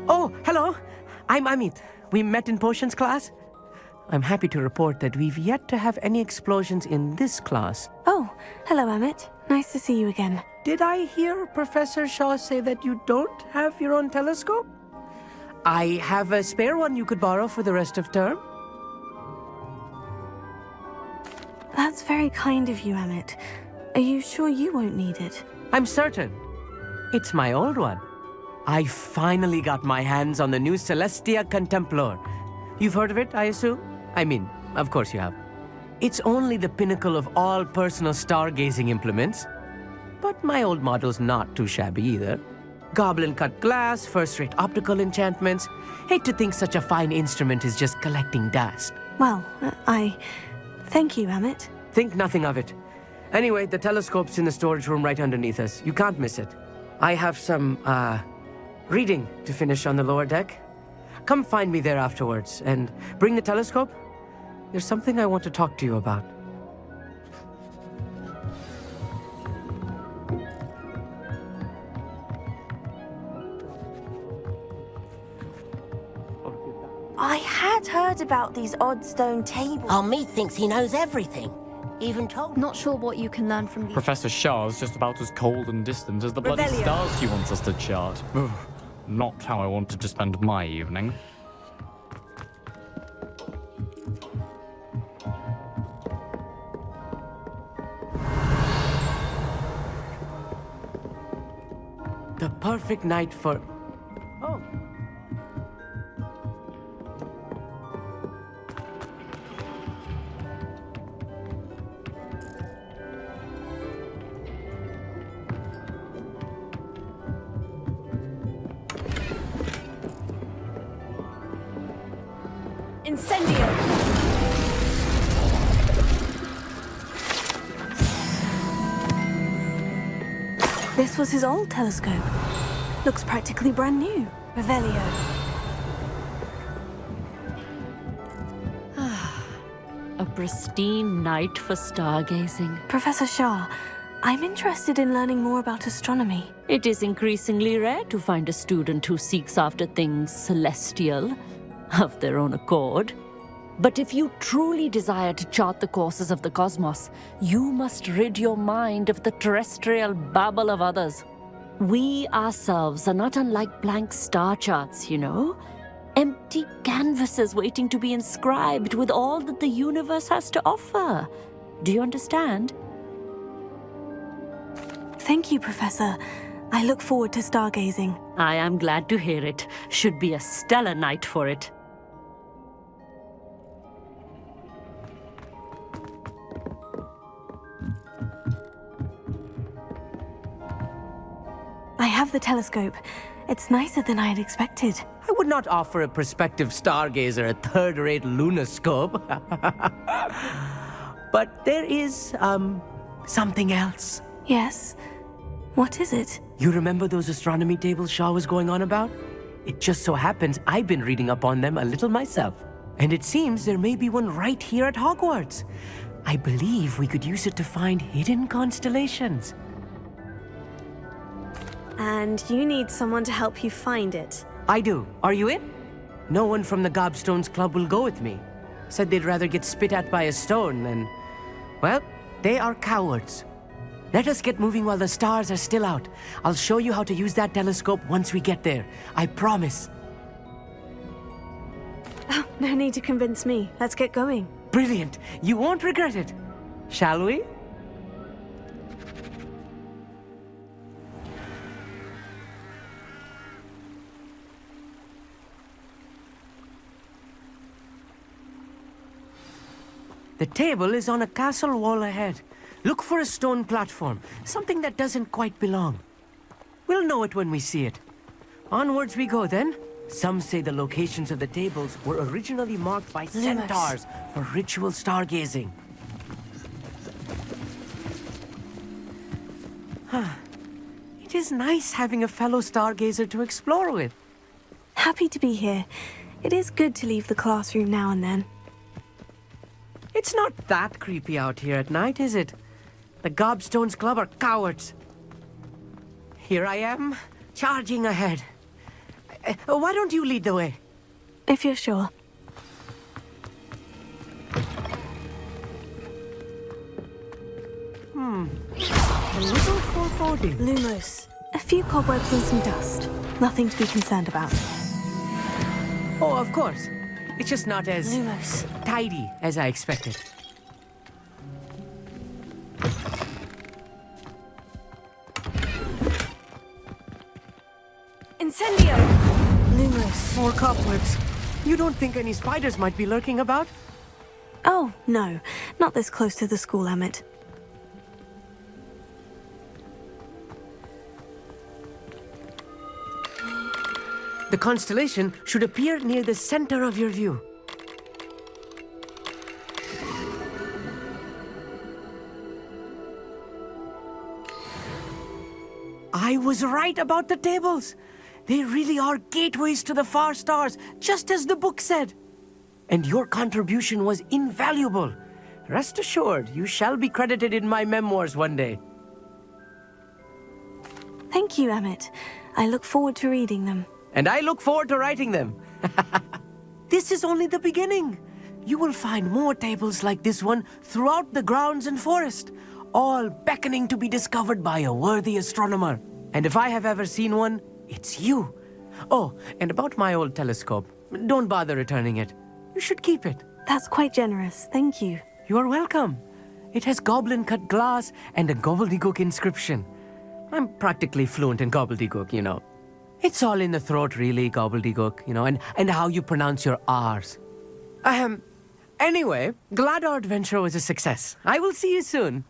Oh, hello. I'm Amit. We met in potions class. I'm happy to report that we've yet to have any explosions in this class. Oh, hello, Amit. Nice to see you again. Did I hear Professor Shaw say that you don't have your own telescope? I have a spare one you could borrow for the rest of term. That's very kind of you, Amit. Are you sure you won't need it? I'm certain. It's my old one. I finally got my hands on the new Celestia Contemplar. You've heard of it, I assume? I mean, of course you have. It's only the pinnacle of all personal stargazing implements. But my old model's not too shabby either. Goblin-cut glass, first-rate optical enchantments. Hate to think such a fine instrument is just collecting dust. Well, thank you, Amit. Think nothing of it. Anyway, the telescope's in the storage room right underneath us. You can't miss it. I have some, reading to finish on the lower deck. Come find me there afterwards, and bring the telescope. There's something I want to talk to you about. I had heard about these odd stone tables. Our meat thinks he knows everything. Even told. Not sure what you can learn from these. Professor Shah's just about as cold and distant as the bloody Revelio. stars she wants us to chart. Ugh, not how I wanted to spend my evening. The perfect night for... Oh. Incendio! This was his old telescope. Looks practically brand new. Revelio. A pristine night for stargazing. Professor Shah, I'm interested in learning more about astronomy. It is increasingly rare to find a student who seeks after things celestial, of their own accord. But if you truly desire to chart the courses of the cosmos, you must rid your mind of the terrestrial babble of others. We ourselves are not unlike blank star charts, you know? Empty canvases waiting to be inscribed with all that the universe has to offer. Do you understand? Thank you, Professor. I look forward to stargazing. I am glad to hear it. Should be a stellar night for it. I have the telescope. It's nicer than I had expected. I would not offer a prospective stargazer a third-rate lunoscope. But there is, something else. Yes? What is it? You remember those astronomy tables Shaw was going on about? It just so happens I've been reading up on them a little myself. And it seems there may be one right here at Hogwarts. I believe we could use it to find hidden constellations. And you need someone to help you find it. I do. Are you in? No one from the Gobstones Club will go with me. Said they'd rather get spit at by a stone than... Well, they are cowards. Let us get moving while the stars are still out. I'll show you how to use that telescope once we get there. I promise. Oh, no need to convince me. Let's get going. Brilliant. You won't regret it. Shall we? The table is on a castle wall ahead. Look for a stone platform, something that doesn't quite belong. We'll know it when we see it. Onwards we go then. Some say the locations of the tables were originally marked by centaurs for ritual stargazing. It is nice having a fellow stargazer to explore with. Happy to be here. It is good to leave the classroom now and then. It's not that creepy out here at night, is it? The Gobstones Club are cowards. Here I am, charging ahead. Why don't you lead the way? If you're sure. A little foreboding. Lumos. A few cobwebs and some dust. Nothing to be concerned about. Oh, of course. It's just not as Lumos. tidy as I expected. Incendio! Lumos. More cobwebs. You don't think any spiders might be lurking about? Oh, no. Not this close to the school, Emmett. The constellation should appear near the center of your view. I was right about the tables. They really are gateways to the far stars, just as the book said. And your contribution was invaluable. Rest assured, you shall be credited in my memoirs one day. Thank you, Emmett. I look forward to reading them. And I look forward to writing them. This is only the beginning. You will find more tables like this one throughout the grounds and forest, all beckoning to be discovered by a worthy astronomer. And if I have ever seen one, it's you. Oh, and about my old telescope, don't bother returning it. You should keep it. That's quite generous. Thank you. You are welcome. It has goblin-cut glass and a gobbledygook inscription. I'm practically fluent in gobbledygook, you know. It's all in the throat, really, gobbledygook, you know, and how you pronounce your R's. Anyway, glad our adventure was a success. I will see you soon.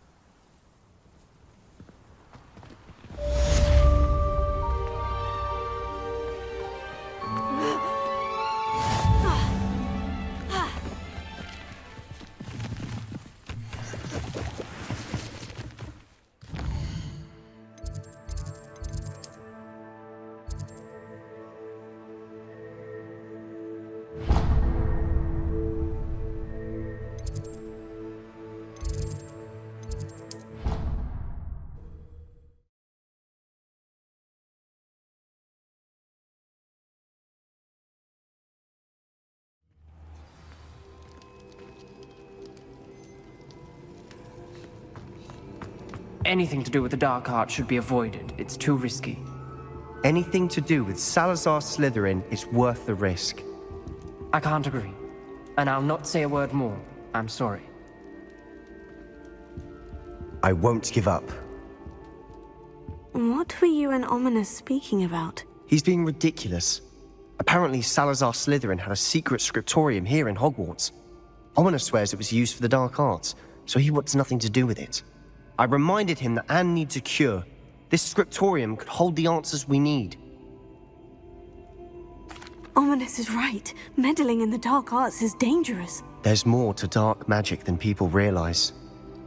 anything to do with the dark arts should be avoided. It's too risky. Anything to do with Salazar Slytherin is worth the risk. I can't agree. And I'll not say a word more. I'm sorry. I won't give up. What were you and Ominous speaking about? He's being ridiculous. Apparently Salazar Slytherin had a secret scriptorium here in Hogwarts. Ominous swears it was used for the dark arts, so he wants nothing to do with it. I reminded him that Anne needs a cure. This scriptorium could hold the answers we need. Ominous is right. Meddling in the dark arts is dangerous. There's more to dark magic than people realize.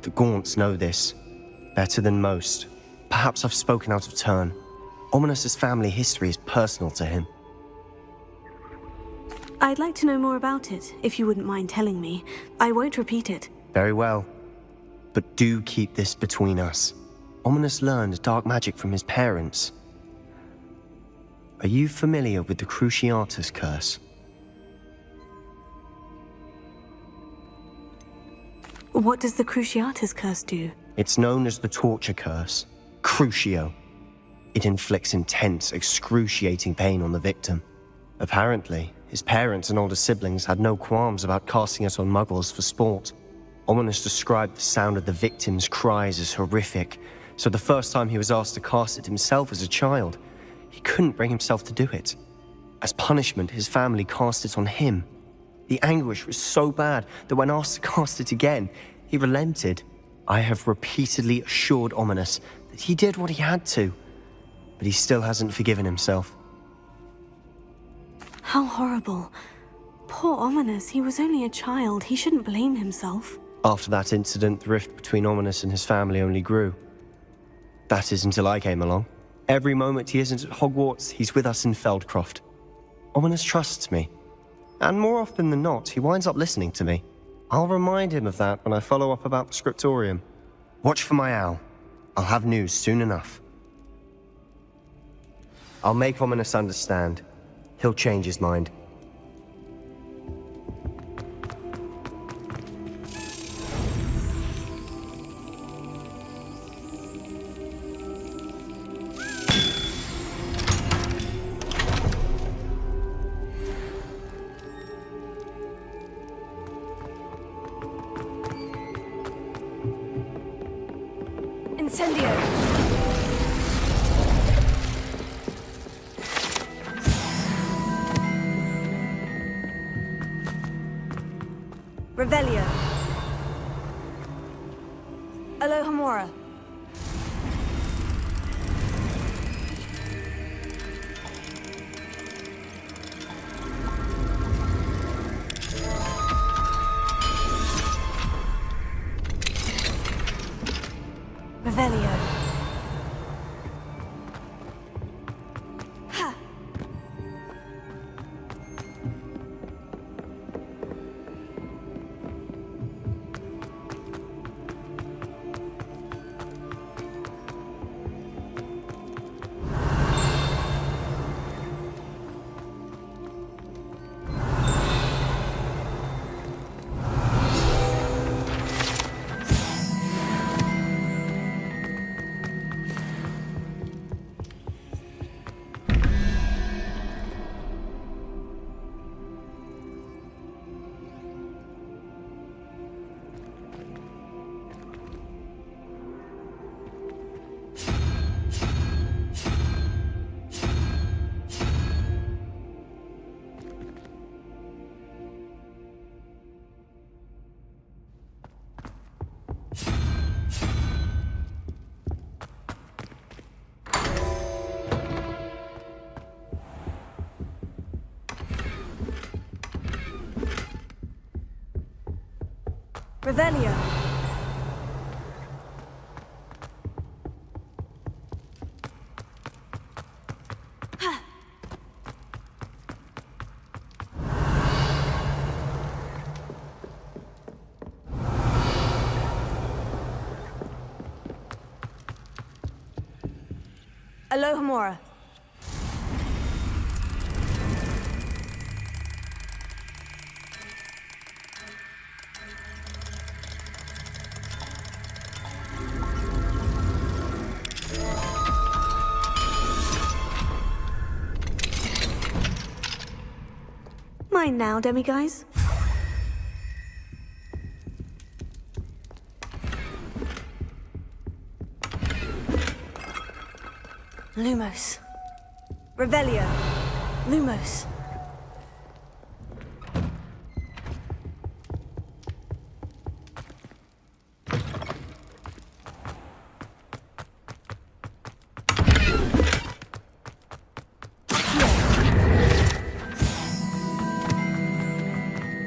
The Gaunts know this. Better than most. Perhaps I've spoken out of turn. Ominous's family history is personal to him. I'd like to know more about it, if you wouldn't mind telling me. I won't repeat it. Very well. But do keep this between us. Ominous learned dark magic from his parents. Are you familiar with the Cruciatus Curse? What does the Cruciatus Curse do? It's known as the Torture Curse. Crucio. It inflicts intense, excruciating pain on the victim. Apparently, his parents and older siblings had no qualms about casting it on muggles for sport. Ominous described the sound of the victim's cries as horrific, so the first time he was asked to cast it himself as a child, he couldn't bring himself to do it. As punishment, his family cast it on him. The anguish was so bad that when asked to cast it again, he relented. I have repeatedly assured Ominous that he did what he had to, but he still hasn't forgiven himself. How horrible. Poor Ominous, he was only a child. He shouldn't blame himself. After that incident, the rift between Ominous and his family only grew. That is until I came along. Every moment he isn't at Hogwarts, he's with us in Feldcroft. Ominous trusts me. And more often than not, he winds up listening to me. I'll remind him of that when I follow up about the scriptorium. Watch for my owl. I'll have news soon enough. I'll make Ominous understand. He'll change his mind. Incendio! Revelio. Alohomora. Revelio. Ha! Revelio. Alohomora. mind now, demiguys? Lumos. Revelio. Lumos.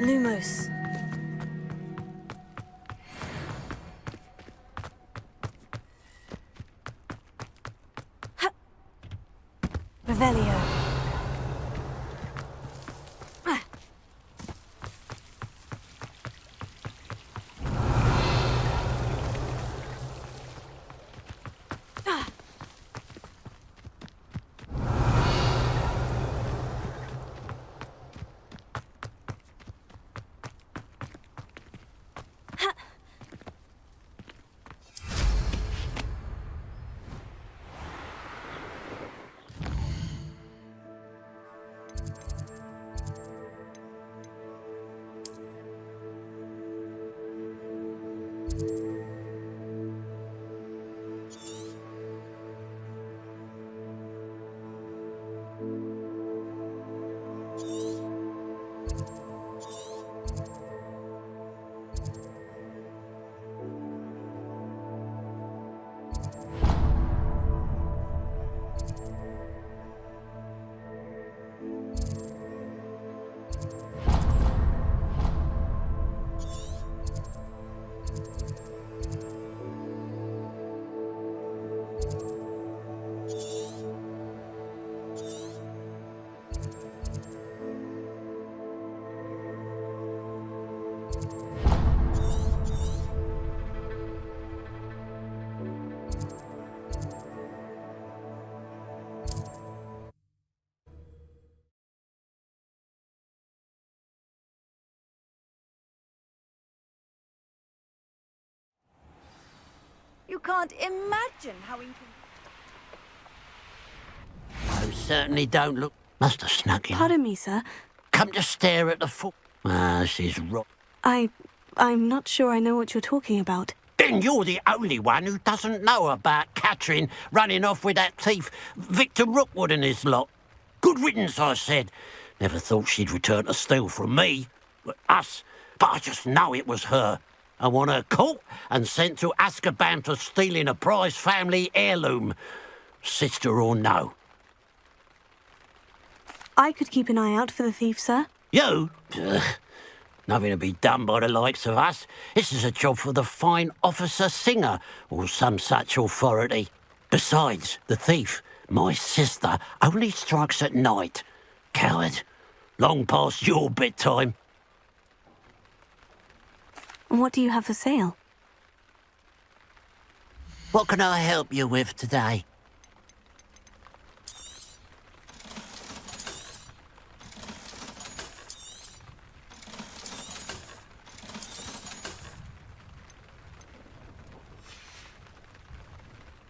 Lumos. Revelio. You can't imagine how inconvenient. You certainly don't look... Must have snuck in. Pardon me, sir. Come to stare at the foot. Ah, she's rot. I'm not sure I know what you're talking about. Then you're the only one who doesn't know about Catherine running off with that thief, Victor Rookwood and his lot. Good riddance, I said. Never thought she'd return to steal from me. Us. But I just know it was her. I want her caught and sent to Azkaban for stealing a prize family heirloom. Sister or no. I could keep an eye out for the thief, sir. You? Ugh. Nothing to be done by the likes of us. This is a job for the fine officer Singer or some such authority. Besides, the thief, my sister, only strikes at night. Coward. Long past your bedtime. What do you have for sale? What can I help you with today?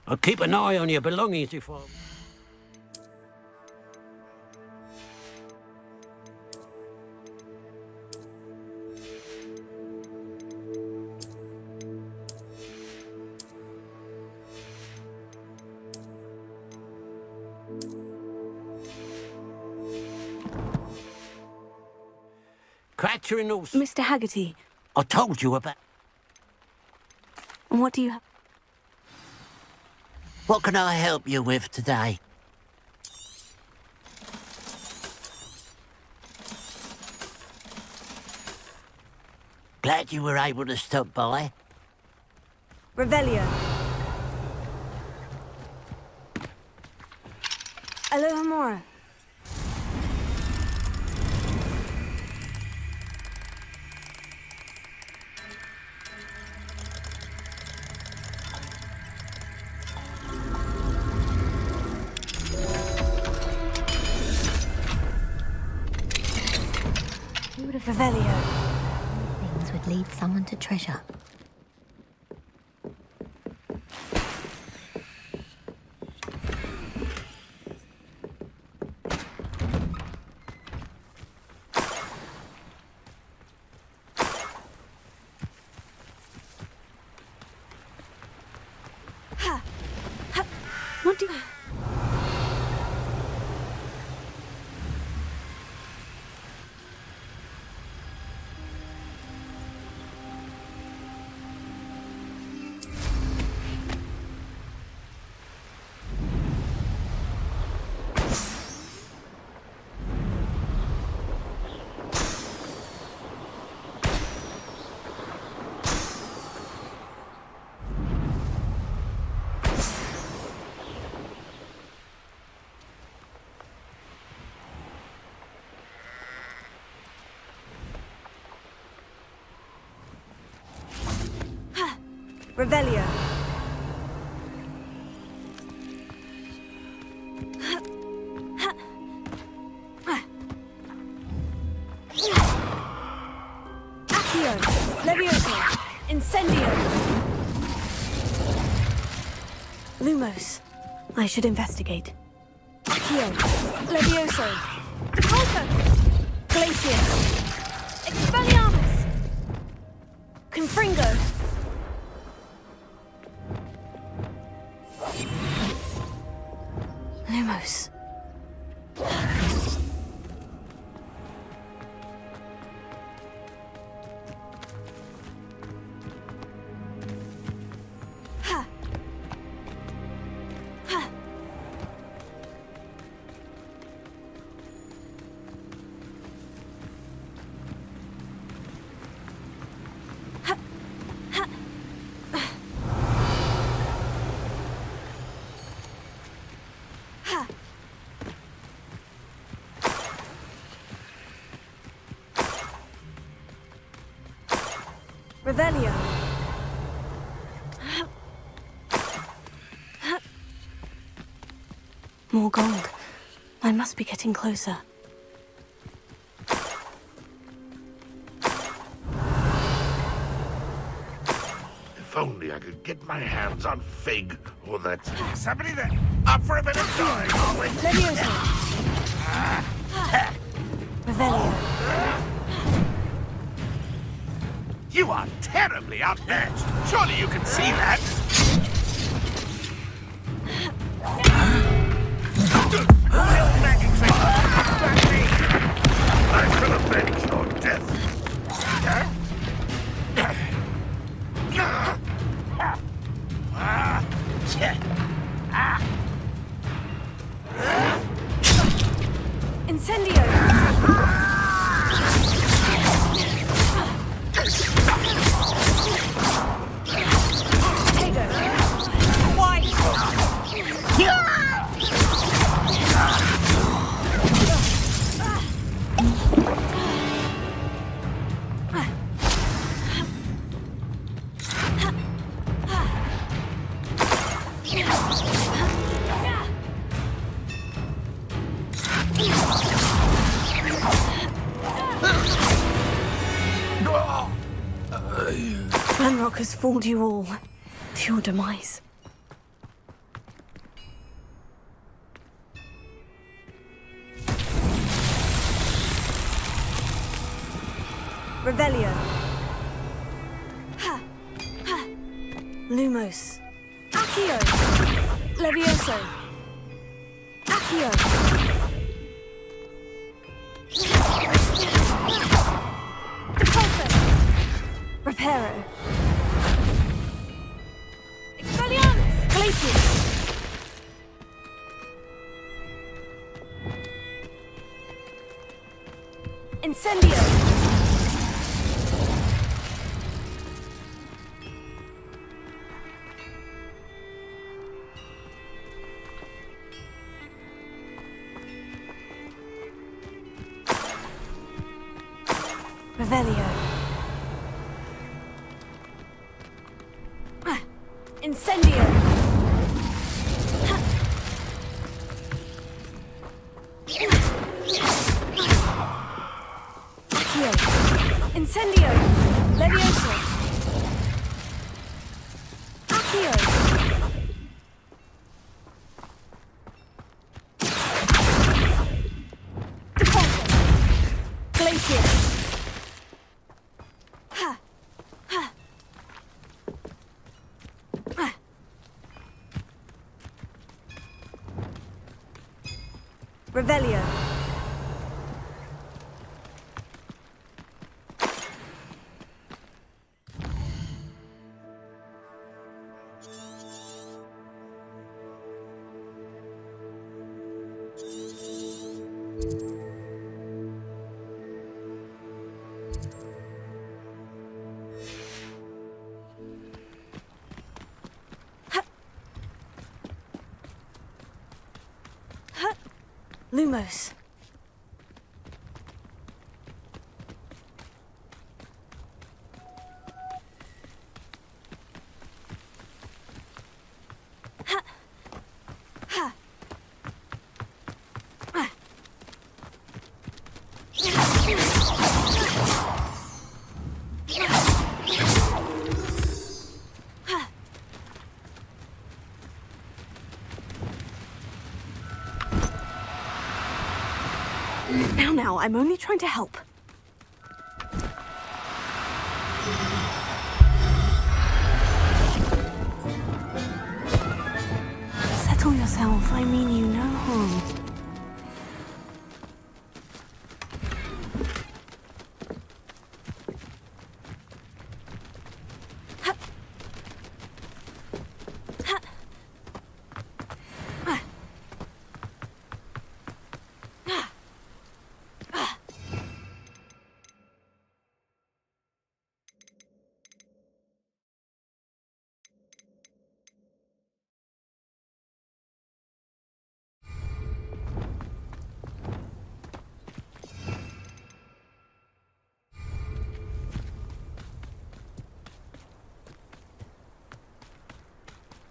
I'll keep an eye on your belongings if I... Cratcher and all... Mr. Haggerty. I told you about... What do you have? What can I help you with today? Glad you were able to stop by. Revelio. Alohomora. Revelio. Things would lead someone to treasure. What do you... Revelio. Accio. Levioso. Incendio. Lumos. I should investigate. Accio. Levioso. Repulso. Glacius. Expelliarmus. Confringo. Lumos. Ha. Ha. Ha. Ha. Ha. Revelio. More gold. I must be getting closer. If only I could get my hands on Fig or that... Somebody there! Up for a bit of drawing, are we? Levioso. Revelio. You are terribly outmatched. Surely you can see that. Little magic trick. Grab me. I shall avenge your death. Incendio. Ranrock has fooled you all to your demise. Revelio. Ha. Ha. Lumos. Accio. Levioso. Accio. Repulso. Reparo. Expelliarmus. Glacius. Incendio. Revelio. Incendio. Accio. Incendio. Levioso. Accio. Repulso. Glacius. Revelio. Lumos. Now, I'm only trying to help. Settle yourself. I mean you no harm.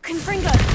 Confringo!